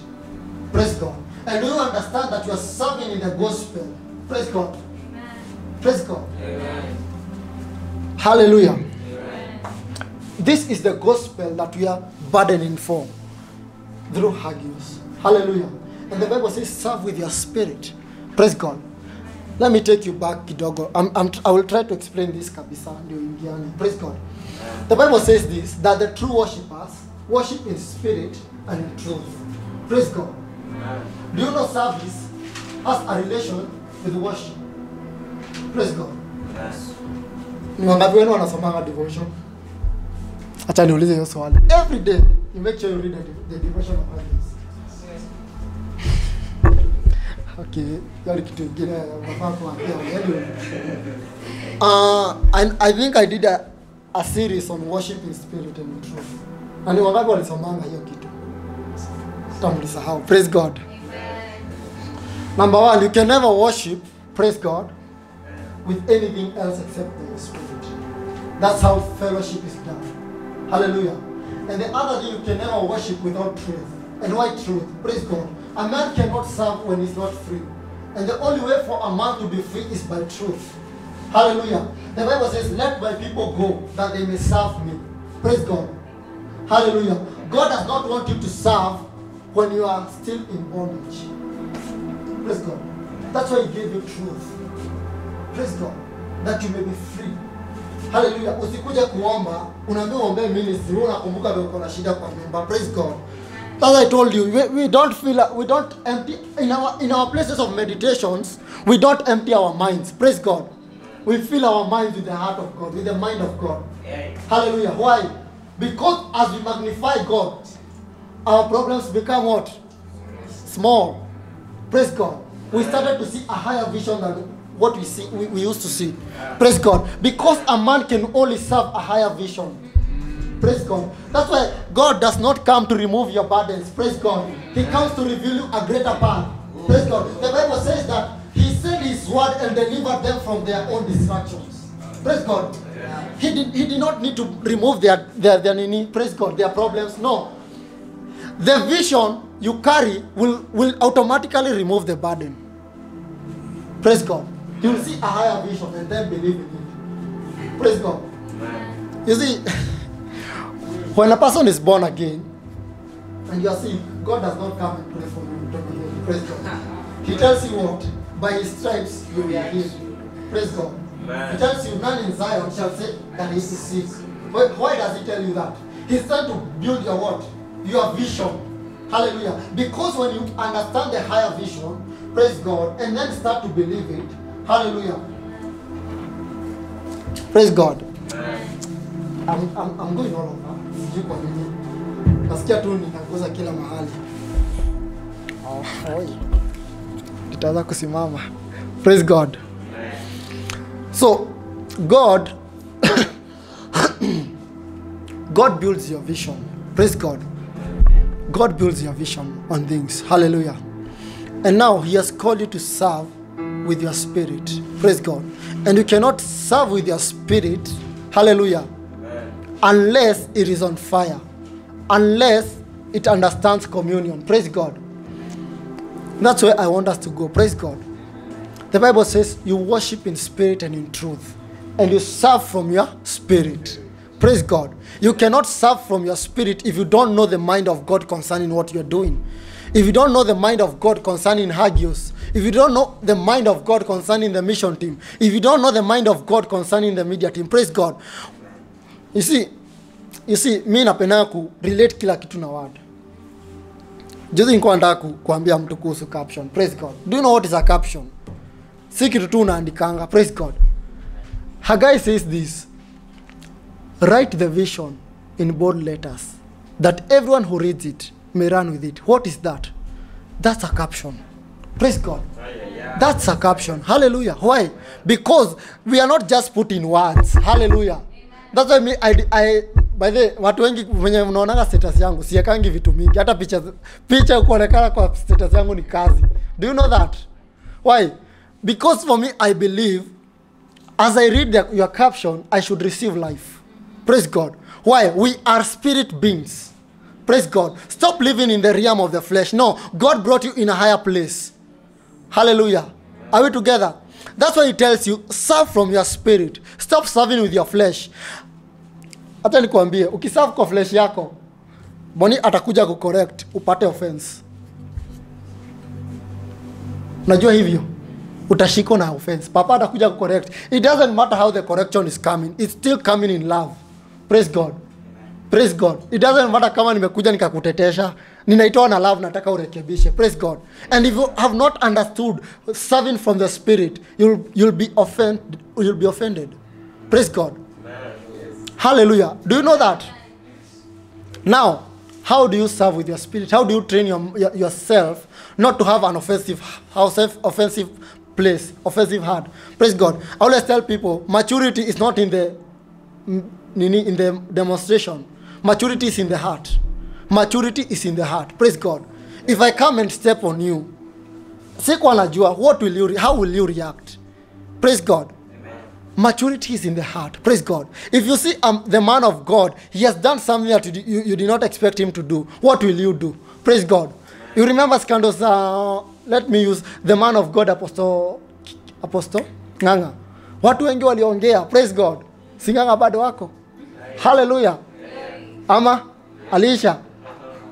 Praise God. And do you understand that you are serving in the gospel? Praise God. Amen. Praise God. Amen. Hallelujah. Amen. This is the gospel that we are burdening for through Hagios. Hallelujah. And the Bible says, serve with your spirit. Praise God. Let me take you back, kidogo. I will try to explain this kabisa ndio ingiani. Praise God. The Bible says this, that the true worshippers worship in spirit and in truth. Praise God. Amen. Do you know service has a relation with worship? Praise God. Yes. Wangapi wenu wanasomanga devotion? Acha niulize hiyo swali. Every day you make sure you read the devotion of others. Okay, yali kitu ingine unafaa kuambia. I think I did a series on worship in spirit and in truth. Na ni wangapi walisomanga hiyo kitu? Sitamlisahau. Praise God. Number 1, you can never worship, praise God, with anything else except the Spirit. That's how fellowship is done. Hallelujah. And the other thing, you can never worship without truth. And why truth? Praise God. A man cannot serve when he's not free. And the only way for a man to be free is by truth. Hallelujah. The Bible says, let my people go that they may serve me. Praise God. Hallelujah. God does not want you to serve when you are still in bondage. Praise God. That's why he gave you truth. Praise God. That you may be free. Hallelujah. Usikuja kuomba, unaambiwa uombe ministry, unakumbuka uko na shida kwa nyumba. Praise God. As I told you, we don't empty in our places of meditations, we don't empty our minds. Praise God. We fill our minds with the heart of God, with the mind of God. Yeah. Hallelujah. Why? Because as we magnify God, our problems become what? Small. Praise God. We started to see a higher vision than what we used to see. Praise God. Because a man can only serve a higher vision. Praise God. That's why God does not come to remove your burdens. Praise God. He comes to reveal you a greater path. Praise God. The Bible says that he sent his word and delivered them from their own distractions. Praise God. He did not need to remove their praise God, their problems. No. The vision you carry will automatically remove the burden. Praise God. You will see a higher vision and then believe in it. Praise God. You see, when a person is born again and you are sick, God does not come and pray for you. Praise God. He tells you what? By his stripes you will be healed. Praise God. He tells you, none in Zion shall say that he is sick. Why does he tell you that? He's trying to build your what? Your vision. Hallelujah. Because when you understand the higher vision, praise God, and then start to believe it, hallelujah. Praise God. I'm going all over. Sijui kwa nini. Nasikia tu ninakosa kila mahali. Nitaanza kusimama. Praise God. So, God builds your vision. Praise God. God builds your vision on things. Hallelujah. And now he has called you to serve with your spirit. Praise God. And you cannot serve with your spirit, hallelujah, unless it is on fire. Unless it understands communion. Praise God. That's where I want us to go. Praise God. The Bible says you worship in spirit and in truth. And you serve from your spirit. Praise God. You cannot serve from your spirit if you don't know the mind of God concerning what you're doing. If you don't know the mind of God concerning Hagios. If you don't know the mind of God concerning the mission team. If you don't know the mind of God concerning the media team. Praise God. You see, mimi napenda relate kila kitu na word. Juzi nilikuwa nataka kuambia mtu kuhusu caption. Praise God. Do you know what is a caption? Si kitu tu unaandikanga. Praise God. Haggai says this. Write the vision in bold letters, that everyone who reads it may run with it. What is that? That's a caption. Praise God. That's a caption. Hallelujah. Why? Because we are not just putting words. Hallelujah. That's why by the way, watu wengi wenye mnaonaga status yangu siekangi vitu mingi. Hata picha kuonekana kwa status yangu ni kazi. Do you know that? Why? Because for me, I believe as I read your caption, I should receive life. Praise God. Why? We are spirit beings. Praise God. Stop living in the realm of the flesh. No, God brought you in a higher place. Hallelujah. Are we together? That's why he tells you, serve from your spirit. Stop serving with your flesh. Hata nikuambie, ukiserve kwa flesh yako, Boni atakuja kucorrect, upate offense. Unajua hivyo? Utashikwa na offense. Papa atakuja kucorrect. It doesn't matter how the correction is coming. It's still coming in love. Praise God. Praise God. It doesn't matter kama nimekuja nikakutetesha. Ninaitoa na love, nataka urekebishe. Praise God. And if you have not understood serving from the spirit, you'll be offended. Praise God. Hallelujah. Do you know that? Now, how do you serve with your spirit? How do you train yourself not to have an offensive house, offensive place, offensive heart. Praise God. I always tell people, maturity is not in the demonstration. Maturity is in the heart. Maturity is in the heart. Praise God. If I come and step on you, how will you react? Praise God. Amen. Maturity is in the heart. Praise God. If you see the man of God, he has done something that you did not expect him to do, what will you do? Praise God. You remember scandals, let me use the man of God, Apostle Nganga. Watu wengi waliongea. Praise God. Singanga bado wako. Hallelujah. Ama Alisha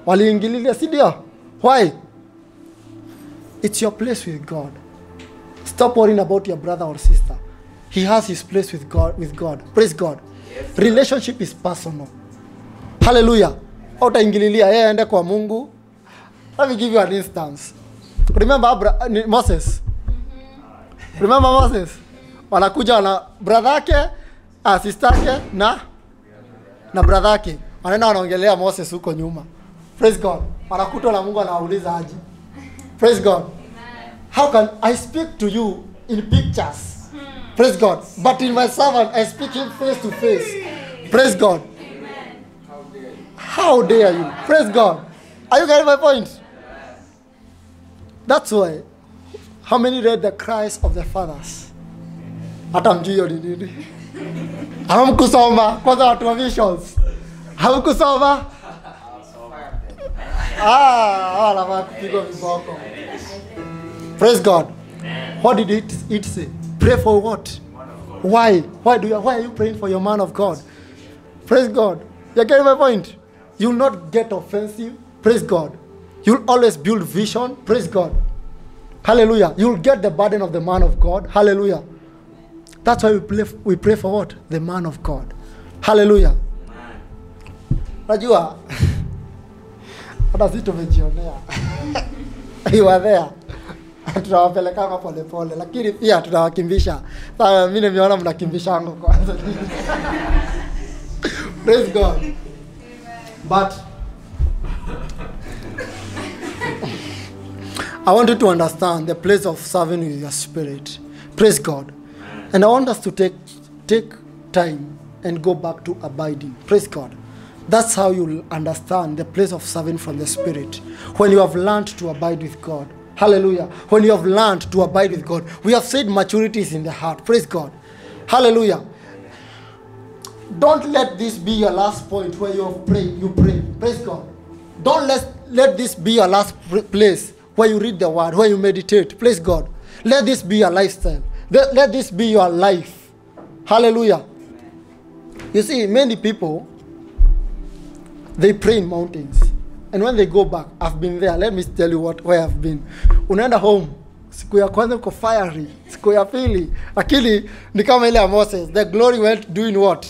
waliingililia, si ndio? Why? It's your place with God. Stop worrying about your brother or sister. He has his place with God. Praise God. Yes. Relationship is personal. Hallelujah. Utaingililia yeye aende kwa Mungu. Let me give you an instance. Remember Moses? Remember Moses? Wanakuja na brother yake, sister yake na brother yake. Wanaenda wanaongelea Moses huko nyuma. Praise God. Wanakuta na Mungu anawauliza aje. Praise God. How can I speak to you in pictures? Praise God. But in my servant, I speak him face to face. Praise God. How dare you? Praise God. Are you getting my point? That's why. How many read the cries of the fathers? Hata mjio ni nini? Hamkusoma kwanza watu wa visions. Hamkusoma? Wala kupigwa viboko. Praise God. What did it say? Pray for what? Why? Why are you praying for your man of God? Praise God. You getting my point? You'll not get offensive. Praise God. You'll always build vision. Praise God. Hallelujah. You'll get the burden of the man of God. Hallelujah. That's why we pray for what? The man of God. Hallelujah. Najua hata sisi tumejionea. You are there. Tunawapeleka kwa pole pole, lakini pia tunawakimbisha. Sasa mimi nimeona mnakimbisha ngo kwanza. Praise God. But I want you to understand the place of serving with your spirit. Praise God. And I want us to take time and go back to abiding. Praise God. That's how you'll understand the place of serving from the Spirit. When you have learned to abide with God. Hallelujah. When you have learned to abide with God. We have said maturity is in the heart. Praise God. Hallelujah. Don't let this be your last point where you pray. Praise God. Don't let this be your last place where you read the word, where you meditate. Praise God. Let this be your lifestyle. Let this be your life. Hallelujah. You see, many people, they pray in mountains. And when they go back, I've been there. Let me tell you where I've been. Unaenda home. Siku ya kwanza uko fiery. Siku ya pili. Akili ni kama ile ya Moses. The glory went doing what?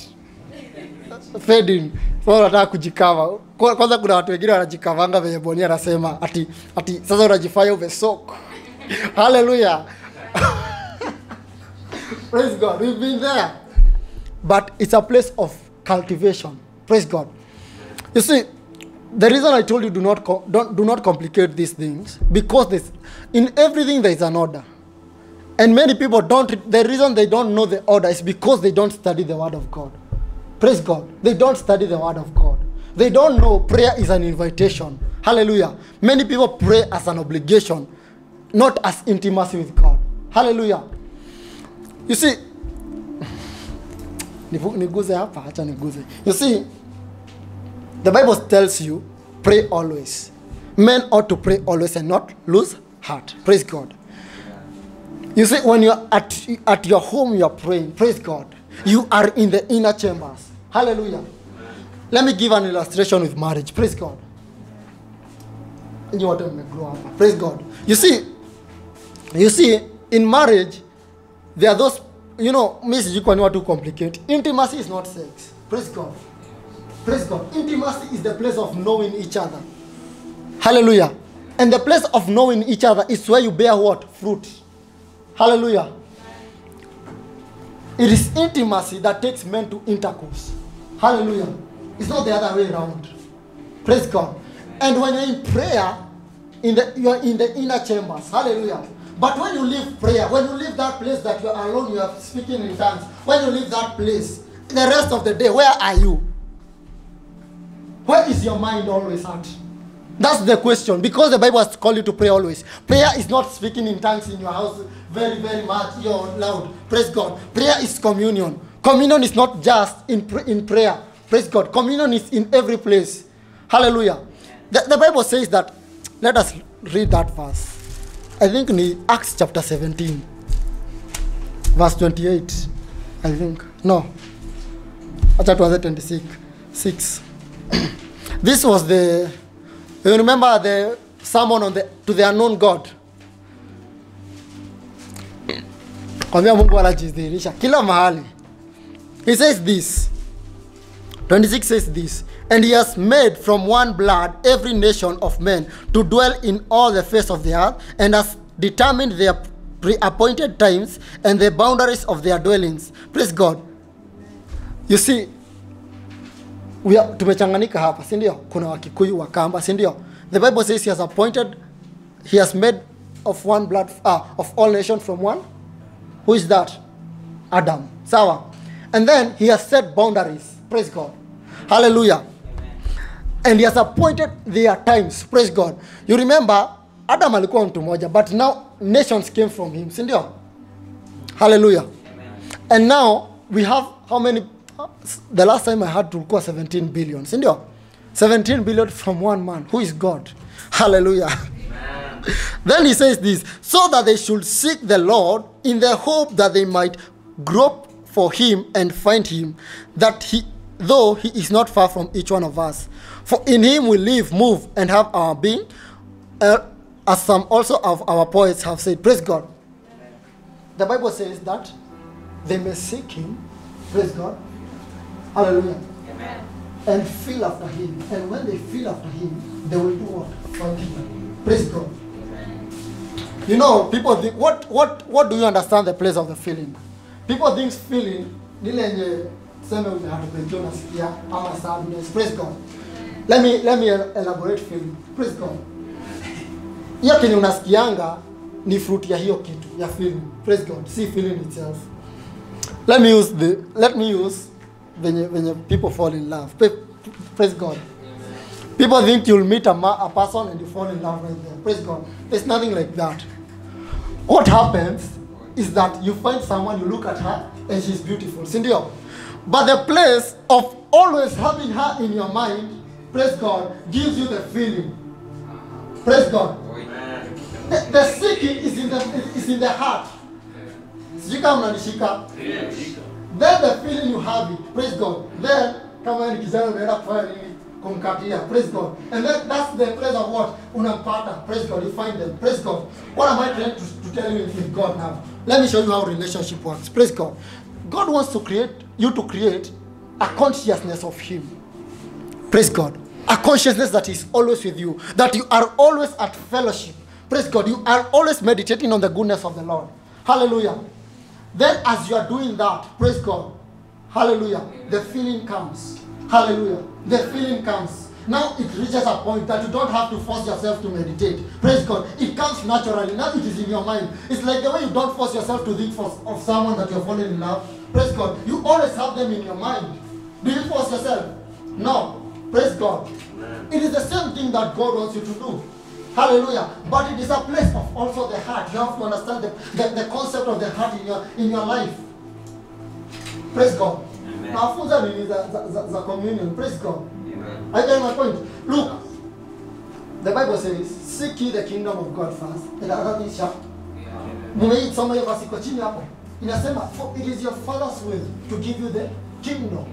Fading. So unataka kujikava. Kwanza kuna watu wengine wanajikavanga venye Boni anasema ati sasa unajifanya umesok. Hallelujah. Praise God. We've been there. But it's a place of cultivation. Praise God. You see, the reason I told you do not complicate these things, because in everything there is an order. And many people the reason they don't know the order is because they don't study the word of God. Praise God. They don't study the word of God. They don't know prayer is an invitation. Hallelujah. Many people pray as an obligation, not as intimacy with God. Hallelujah. You see, you see, the Bible tells you, pray always. Men ought to pray always and not lose heart. Praise God. You see, when you're at your home, you're praying. Praise God. You are in the inner chambers. Hallelujah. Let me give an illustration with marriage. Praise God. Praise God. You see, in marriage, there are those, Miss Jikwani to complicate. Intimacy is not sex. Praise God. Praise God. Intimacy is the place of knowing each other. Hallelujah. And the place of knowing each other is where you bear what? Fruit. Hallelujah. It is intimacy that takes men to intercourse. Hallelujah. It's not the other way around. Praise God. And when you're in prayer, you are in the inner chambers. Hallelujah. But when you leave prayer, when you leave that place that you are alone, you are speaking in tongues. When you leave that place, the rest of the day, where are you? Where is your mind always at? That's the question. Because the Bible has called you to pray always. Prayer is not speaking in tongues in your house very, very much, you're loud. Praise God. Prayer is communion. Communion is not just in prayer. Praise God. Communion is in every place. Hallelujah. The Bible says that, let us read that verse. I think in Acts chapter 17, verse 28, I think. No. Chapter 26. This was you remember the sermon to the unknown God. Kwambia Mungu anajidhihirisha kila mahali. He says this. 26 says this. And he has made from one blood every nation of men to dwell in all the face of the earth, and has determined their pre-appointed times and the boundaries of their dwellings. Praise God. You see, tumechanganika hapa, si ndio? Kuna Wakikuyu, Wakamba, si ndio? The Bible says he has made of one blood, of all nations from one. Who is that? Adam. Sawa. And then he has set boundaries. Praise God. Hallelujah. And he has appointed their times. Praise God. You remember, Adam alikuwa mtu moja, but now nations came from him. Si ndio? Hallelujah. Amen. And now we have how many? The last time I had to call 17 billion. Si ndio? 17 billion from one man. Who is God? Hallelujah. Amen. Then he says this, so that they should seek the Lord in the hope that they might grope for him and find him, though he is not far from each one of us. For in him we live, move, and have our being, as some also of our poets have said. Praise God. Amen. The Bible says that they may seek him, praise God, hallelujah, amen, and feel after him. And when they feel after him, they will do what? Find him. Praise God. Amen. You know, people think, what do you understand the place of the feeling? People think feeling, sadness. Praise God. Let me elaborate feeling. Praise God. Hiyo kile unasikianga ni fruit ya hiyo kitu ya feeling. Praise God. See feeling itself. Let me use when people fall in love. Praise God. People think you'll meet a person and you fall in love right there. Praise God. There's nothing like that. What happens is that you find someone, you look at her, and she's beautiful. Sindio? But the place of always having her in your mind, praise God, gives you the feeling. Praise God. The seeking is in the heart. Then the feeling you have it, praise God. Then come on, praise God. And then that's the place of what? Unampata. Praise God. You find them. Praise God. What am I trying to tell you with God now? Let me show you how relationship works. Praise God. God wants to create a consciousness of him. Praise God. A consciousness that is always with you. That you are always at fellowship. Praise God. You are always meditating on the goodness of the Lord. Hallelujah. Then as you are doing that, praise God. Hallelujah. The feeling comes. Hallelujah. The feeling comes. Now it reaches a point that you don't have to force yourself to meditate. Praise God. It comes naturally. Now it is in your mind. It's like the way you don't force yourself to think of someone that you're falling in love. Praise God. You always have them in your mind. Do you force yourself? No. Praise God. Amen. It is the same thing that God wants you to do. Hallelujah. But it is a place of also the heart. You have to understand the concept of the heart in your life. Praise God. Now, the communion. Praise God. Amen. I get my point. Look, the Bible says, seek ye the kingdom of God first, and other things shall. For it is your Father's will to give you the kingdom.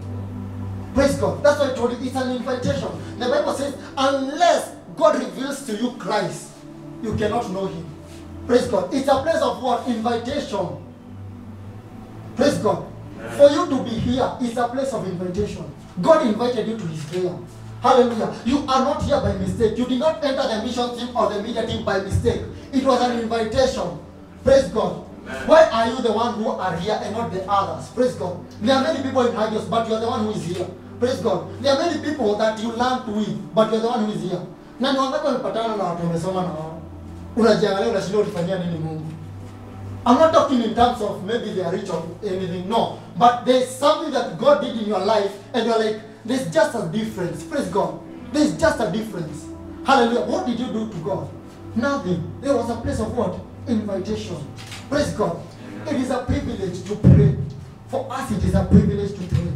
Praise God. That's why I told you it's an invitation. The Bible says, unless God reveals to you Christ, you cannot know him. Praise God. It's a place of what? Invitation. Praise God. For you to be here is a place of invitation. God invited you to his prayer. Hallelujah. You are not here by mistake. You did not enter the mission team or the media team by mistake. It was an invitation. Praise God. Amen. Why are you the one who are here and not the others? Praise God. There are many people in Hagios, but you are the one who is here. Praise God. There are many people that you learned with, but you are the one who is here. Na ni wangapi wamepatana na watu wamesoma na wao? Unajiangalia unashindwa ulifanyia nini Mungu? I'm not talking in terms of maybe they are rich or anything, no. But there's something that God did in your life and you're like, there's just a difference. Praise God. There's just a difference. Hallelujah. What did you do to God? Nothing. There was a place of what? Invitation. Praise God. It is a privilege to pray. For us, it is a privilege to pray.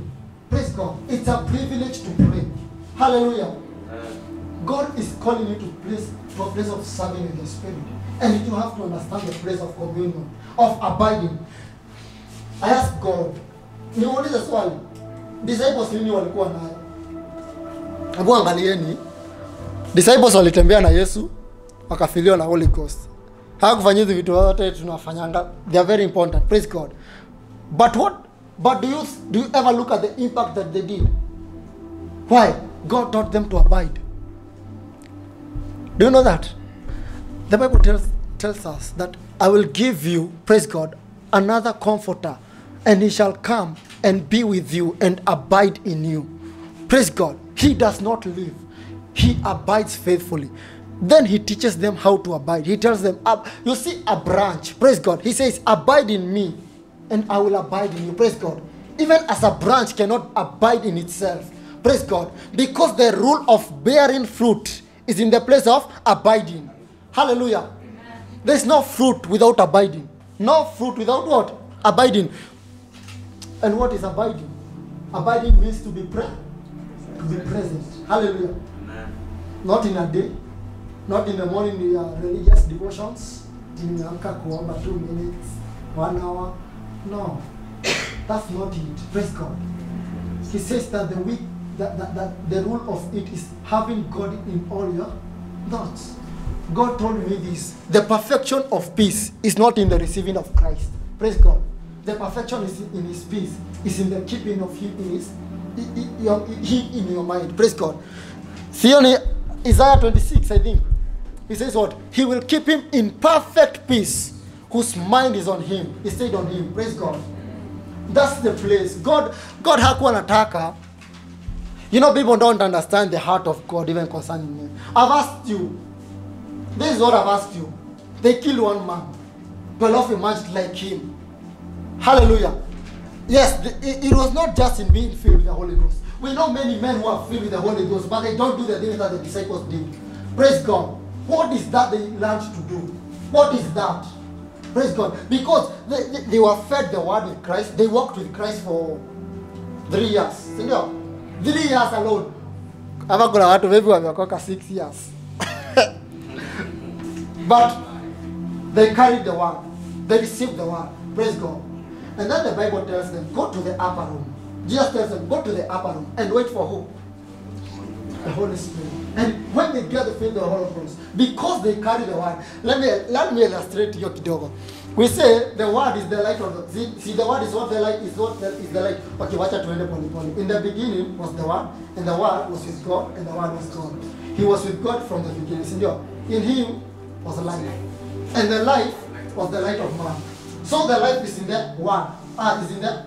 Praise God. It's a privilege to pray. Hallelujah. God is calling you to a place of serving in the Spirit. And you have to understand the place of communion, of abiding. I asked God, niulize swali, disciples nini walikuwa nayo? Hebu angalieni, disciples walitembea na Yesu, wakafiliwa na Holy Ghost. Hawakufanya hizo vitu zote tunafanyanga. They are very important. Praise God. But do you ever look at the impact that they did? Why? God taught them to abide. Do you know that? The Bible tells us that I will give you, praise God, another comforter, and he shall come and be with you and abide in you. Praise God. He does not leave. He abides faithfully. Then he teaches them how to abide. He tells them, you see a branch, praise God. He says, abide in me and I will abide in you. Praise God. Even as a branch cannot abide in itself. Praise God. Because the rule of bearing fruit is in the place of abiding. Hallelujah. Amen. There's no fruit without abiding. No fruit without what? Abiding. And what is abiding? Abiding means to be present. Hallelujah. Amen. Not in a day. Not in the morning religious devotions. 2 minutes, 1 hour. No. That's not it. Praise God. He says that the rule of it is having God in all your thoughts. God told me this. The perfection of peace is not in the receiving of Christ. Praise God. The perfection is in his peace. Is in the keeping of him in your mind. Praise God. See on Isaiah 26, I think. He says what? He will keep him in perfect peace, whose mind is on him. He stayed on him. Praise God. That's the place. God hakuwa anataka. You know, people don't understand the heart of God even concerning me. I've asked you. This is what I've asked you. They killed one man. 12 emerged like him. Hallelujah. Yes, it was not just in being filled with the Holy Ghost. We know many men who are filled with the Holy Ghost, but they don't do the things that the disciples did. Praise God. What is that they learned to do? What is that? Praise God. Because they were fed the word with Christ. They walked with Christ for 3 years. You know, 3 years alone. Maybe 6 years. But they carried the word. They received the word. Praise God. And then the Bible tells them, go to the upper room. Jesus tells them, go to the upper room and wait for who? The Holy Spirit. And when they get the faith of the Holy Ghost, because they carry the word, let me illustrate you kidogo. We say the word is the light of the see the word is what the light is the light. Okay, wacha tuende pole pole. In the beginning was the word, and the word was with God, and the word was God. He was with God from the beginning. In him was life, and the life was the light of man. So the life is in the word. Is in the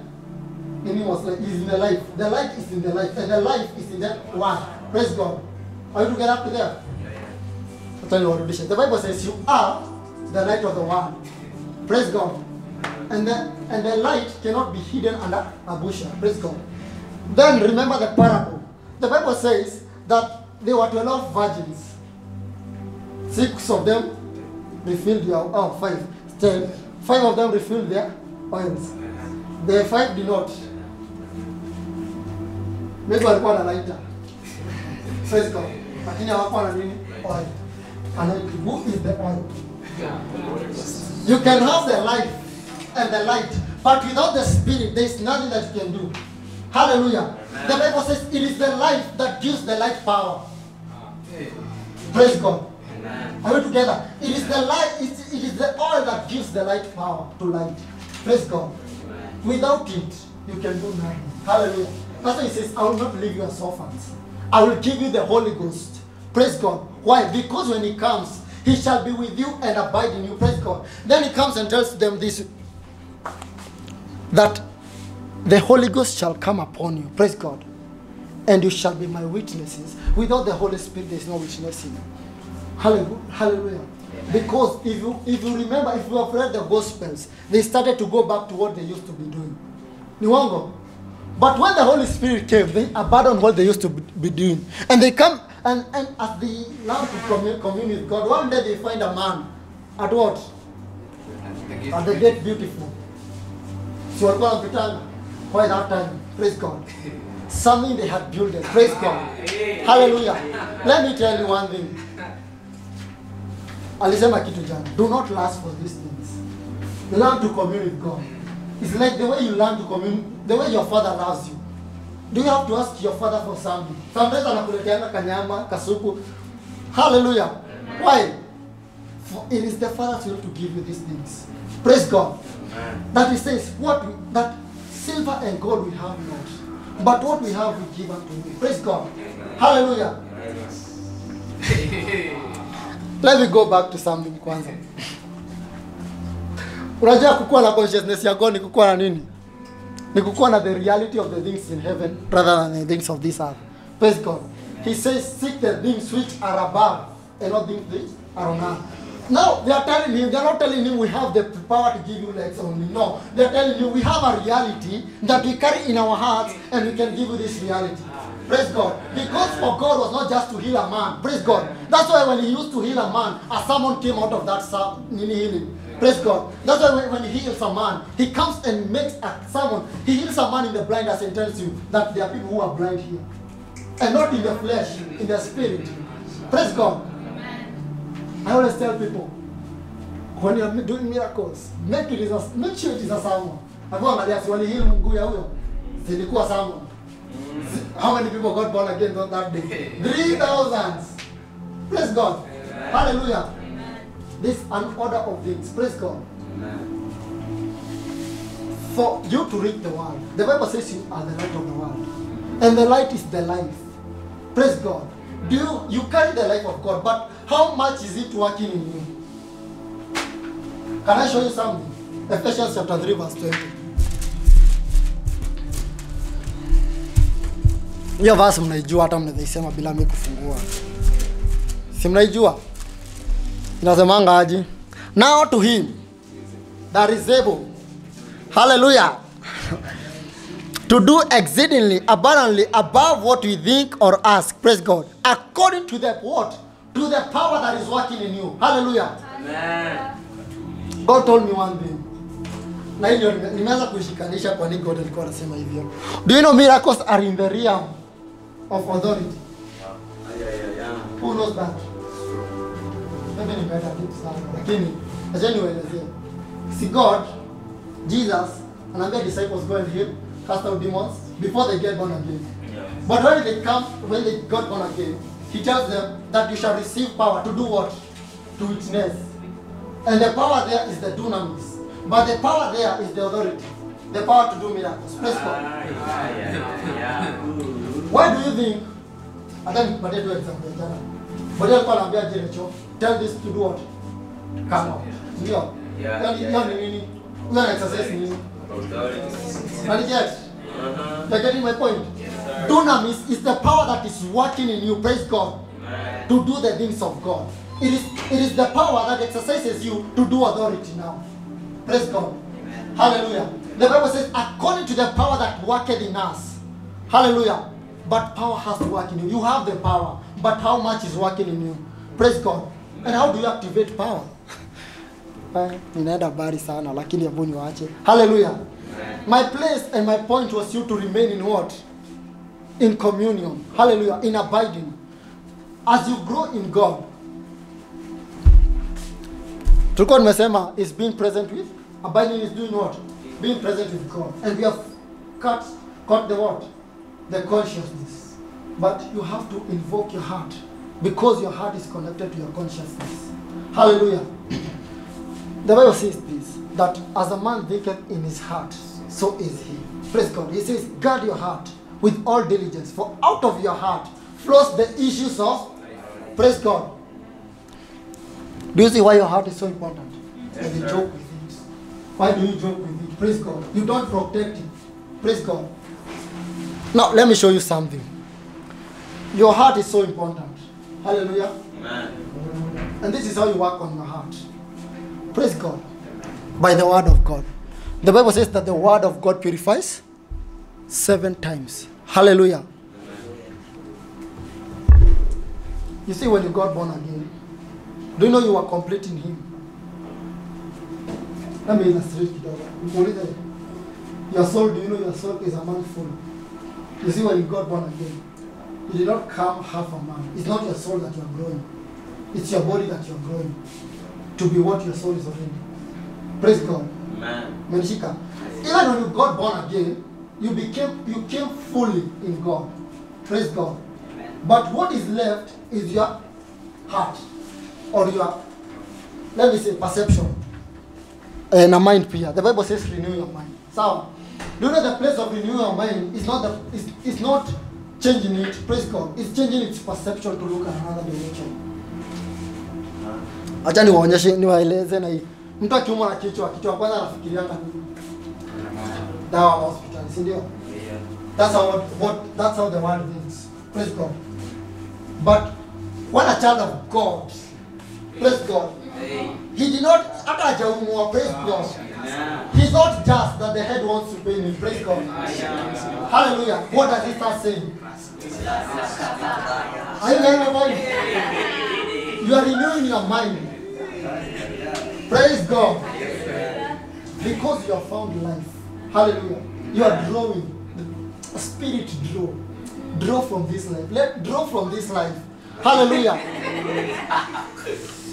in him was is in the life. The light is in the life, and the life is in the word. Praise God. Are you together up to there? I'll tell you what to do. The Bible says you are the light of the world. Praise God. And the light cannot be hidden under a bushel. Praise God. Then remember the parable. The Bible says that there were 12 virgins. 6 of them refilled their 5. 10. 5 of them refilled their oils. The 5 did not. Maybe walikuwa na lighter. Praise God. Lakini hawakuwa na nini? Oil. And who is the oil? You can have the life and the light, but without the Spirit, there is nothing that you can do. Hallelujah. Amen. The Bible says it is the life that gives the light power. Praise God. Amen. Are we together? It is the light, it is the oil that gives the light power to light. Praise God. Amen. Without it, you can do nothing. Hallelujah. That's why he says, I will not leave you as orphans. I will give you the Holy Ghost. Praise God. Why? Because when he comes, he shall be with you and abide in you. Praise God. Then he comes and tells them this, that the Holy Ghost shall come upon you. Praise God. and you shall be my witnesses. Without the Holy Spirit, there is no witnessing. Hallelujah. Because if you remember, if you have read the Gospels, they started to go back to what they used to be doing. Niwango. But when the Holy Spirit came, they abandoned what they used to be doing. And they come, and as they learn to commune with God, one day they find a man at what? At the gate beautiful. So walikuwa wanapitana by that time. Praise God. Something they had built there. Praise God. Hallelujah. Let me tell you one thing. Alisema kitu jana. Do not lust for these things. Learn to commune with God. It's like the way you learn to commune, the way your father loves you. Do you have to ask your father for something? Sometimes anakuleteana kanyama, kasupu. Hallelujah. Why? For it is the Father's will to give you these things. Praise God. That he says, that silver and gold we have not, but what we have we give unto you. Praise God. Hallelujah. Let me go back to something kwanza. Unajua kukuwa na consciousness ya God ni kukuwa na nini? Ni kukuwa na the reality of the things in heaven rather than the things of this earth. Praise God. He says, seek the things which are above and not things which are on earth. Now, they are telling him, they are not telling him we have the power to give you legs only. No, they are telling you we have a reality that we carry in our hearts and we can give you this reality. Praise God. Because for God was not just to heal a man. Praise God. That's why when he used to heal a man, a sermon came out of that healing. Praise God. That's why when he heals a man, he comes and makes a sermon. He heals a man in the blindness and tells you that there are people who are blind here. And not in the flesh, in the spirit. Praise God. I always tell people, when you are doing miracles, make sure it is a sermon. When he healed mguu ya huyo, zilikuwa sermon. How many people got born again on that day? 3,000. Praise God. Amen. Hallelujah. Amen. This is an order of things. Praise God. Amen. For you to reach the world, the Bible says you are the light of the world. And the light is the life. Praise God. You carry the life of God, but how much is it working in you? Can I show you something? Ephesians chapter 3 verse 20. Hiyo verse mnaijua, hata mnaisema bila mimi kufungua. Si mnaijua? Inasemanga aje? Now to him that is able, hallelujah, to do exceedingly abundantly above what we think or ask. Praise God. According to the what? To the power that is working in you. Hallelujah. Amen. God told me one thing. Na hiyo nimeanza kushikanisha kwa nini God alikuwa anasema hivyo. Do you know miracles are in the realm of authority? Yeah. Who knows that? Maybe ni better tips sana. Lakini acha niwaelezee. See God, Jesus, anaambia disciples go and heal, cast out demons before they get born again. Yeah. But when they got born again, he tells them that you shall receive power to do what? To witness. And the power there is the dunamis. But the power there is the authority. The power to do miracles. Praise God. Why do you think? I don't but do example. But you call and Jericho. Tell this to do what? Come out. Yeah. You are exercising. You're getting my point? Yes, dunamis is the power that is working in you, praise God, to do the things of God. It is the power that exercises you to do authority now. Praise God. Amen. Hallelujah. The Bible says, according to the power that worketh in us. Hallelujah. But power has to work in you. You have the power, but how much is working in you? Praise God. And how do you activate power? Ninaenda bari sana, lakini hebu niwaache. Hallelujah. My place and my point was you to remain in what? In communion. Hallelujah. In abiding. As you grow in God. Tulikuwa nimesema is being present with. Abiding is doing what? Being present with God. And we have cut the what? The consciousness. But you have to invoke your heart. Because your heart is connected to your consciousness. Hallelujah. The Bible says this, that as a man thinketh in his heart, so is he. Praise God. He says, guard your heart with all diligence, for out of your heart flows the issues of, praise God. Do you see why your heart is so important? Yes, you joke with it. Why do you joke with it? Praise God. You don't protect it. Praise God. Now, let me show you something. Your heart is so important. Hallelujah. Amen. And this is how you work on your heart. Praise God. By the word of God. The Bible says that the word of God purifies 7 times. Hallelujah. You see, when you got born again, do you know you are complete in Him? Let me illustrate it. Your soul, do you know your soul is a man full? You see, when you got born again, you did not come half a man. It's not your soul that you are growing. It's your body that you are growing to be what your soul is already. Praise God. Amen. Menishika. Even when you got born again, you came fully in God. Praise God. But what is left is your heart or your, let me say, perception and a mind here. The Bible says renew your mind. So, do you know the place of renew your mind is not it's not changing it, praise God. It's changing its perception to look at another direction. Acha niwaonyeshe niwaeleze na hii. Mtu akiumwa na kichwa kwanza anafikiria nini? Dawa hospitali, si ndio? That's how the world thinks. Praise God. But when a child of God, praise God, he did not, praise God. He's not just that the head wants to pay me, praise God. Hallelujah. What does he start saying? Are you getting my mind? You are renewing your mind. Praise God. Because you have found life. Hallelujah. You are drawing. The spirit draw. Draw from this life. Draw from this life. Hallelujah.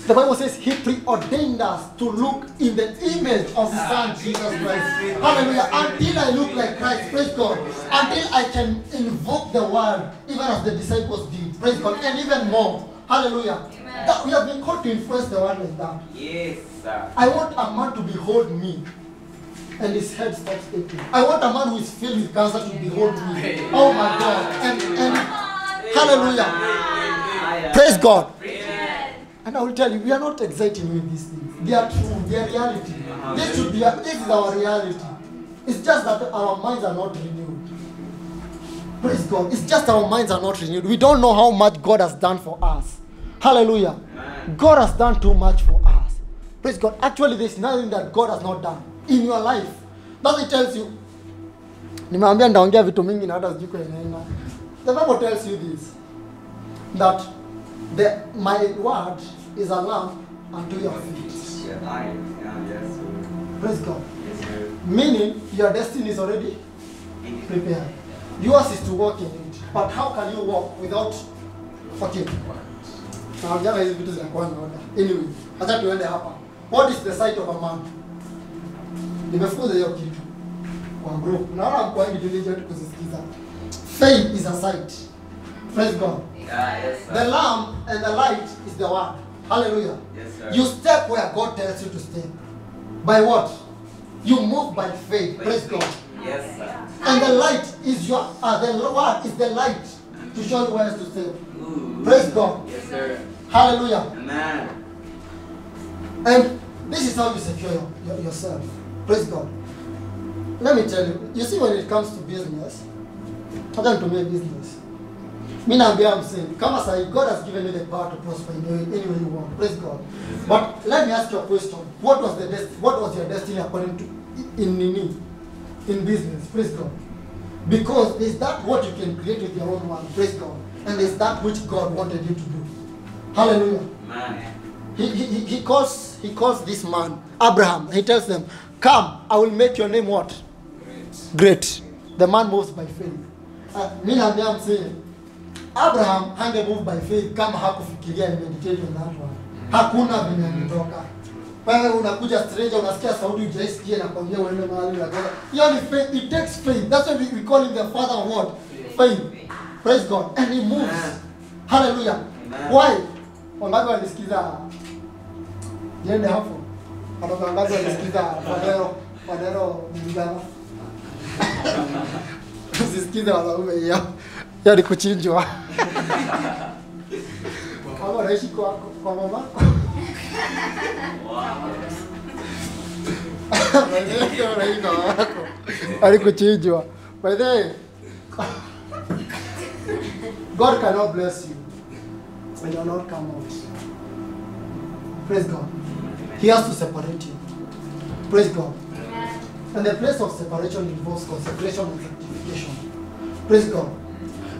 The Bible says He preordained us to look in the image of His Son, Jesus Christ. Hallelujah. Until I look like Christ, praise God. Until I can invoke the word, even as the disciples did. Praise God. And even more. Hallelujah. That we have been called to influence the world like that. Yes, sir. I want a man to behold me and his head starts aching. I want a man who is filled with cancer to behold me. Oh my God. And hallelujah. Praise God. And I will tell you, we are not exciting with these things. They are true. They are reality. This is our reality. It's just that our minds are not renewed. Praise God. It's just our minds are not renewed. We don't know how much God has done for us. Hallelujah. God has done too much for us. Praise God. Actually, there's nothing that God has not done in your life. That it tells you. Nimeambia ndaongea vitu mingi na hata sijui kwa nini. The Bible tells you this. That my word is a lamp unto your feet. Praise God. Meaning your destiny is already prepared. Yours is to walk in it. But how can you walk without okay? Anyway, acha tuende hapa. What is the sight of a man? Nimefunza hiyo kitu kwa group. Naona mko wengi diligent kuzisikiza. Faith is a sight. Praise God. Yes, the lamp and the light is the word. Hallelujah. Yes, sir. You step where God tells you to step. By what? You move by faith. Praise God. Yes, sir. And the light is the word is the light to show you where to step. Praise God. Yes, sir. Hallelujah. Amen. And this is how you secure yourself. Praise God. Let me tell you. You see, when it comes to business, I'm going to make business. I'm saying, come aside, God has given you the power to prosper in any way you want. Praise God. But let me ask you a question. What was your destiny according to in business? Praise God. Because there's that what you can create with your own mind. Praise God. And there's that which God wanted you to do. Hallelujah. Amen. He calls this man Abraham. He tells them, come, I will make your name what? Great. The man moves by faith. I'm saying, Abraham hangemoved by faith kama hakufikiria and meditate on that one. Hakuna venye ametoka. Wewe unakuja stranger unasikia sauti hujaisikia na kwambia uende mahali la God. Hiyo ni faith. It takes faith. That's why we call him the father of what? Faith. Praise God. And he moves. Amen. Hallelujah. Amen. Why? Wangapi wanisikiza? Jende hapo. Wangapi wanisikiza Fadero Mjana? Usisikize wanaume hiyo. Yaani kuchinjwa. Kama unaishi kwa mama. Yaani kuchinjwa. By the way, God cannot bless you when you're not come out. Praise God. He has to separate you. Praise God. And the place of separation involves consecration and sanctification. Praise God.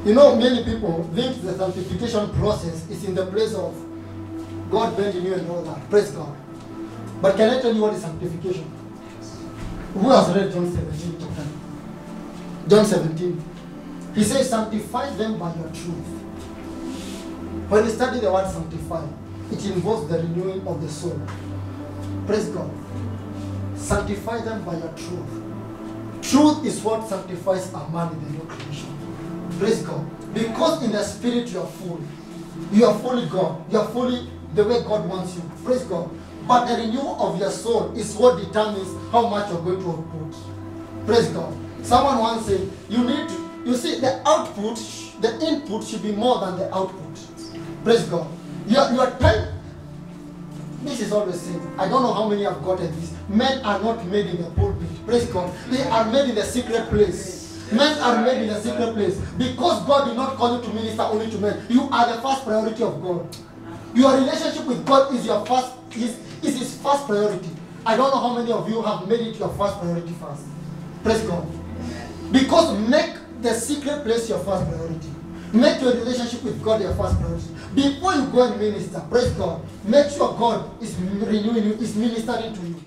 You know, many people think the sanctification process is in the place of God bending you and all that. Praise God. But can I tell you what is sanctification? Who has read John 17 chapter? John 17. He says, sanctify them by your truth. When you study the word sanctify, it involves the renewing of the soul. Praise God. Sanctify them by your truth. Truth is what sanctifies a man in the new creation. Praise God. Because in the spirit you are full. You are fully God. You are fully the way God wants you. Praise God. But the renewal of your soul is what determines how much you're going to output. Praise God. Someone once said, you see, the output, the input should be more than the output. Praise God. Your time, this is always said. I don't know how many have gotten this. Men are not made in the pulpit. Praise God. They are made in the secret place. Men are made in the secret place. Because God did not call you to minister only to men. You are the first priority of God. Your relationship with God is is his first priority. I don't know how many of you have made it your first priority first. Praise God. Because make the secret place your first priority. Make your relationship with God your first priority. Before you go and minister, praise God, make sure God is renewing you, is ministering to you.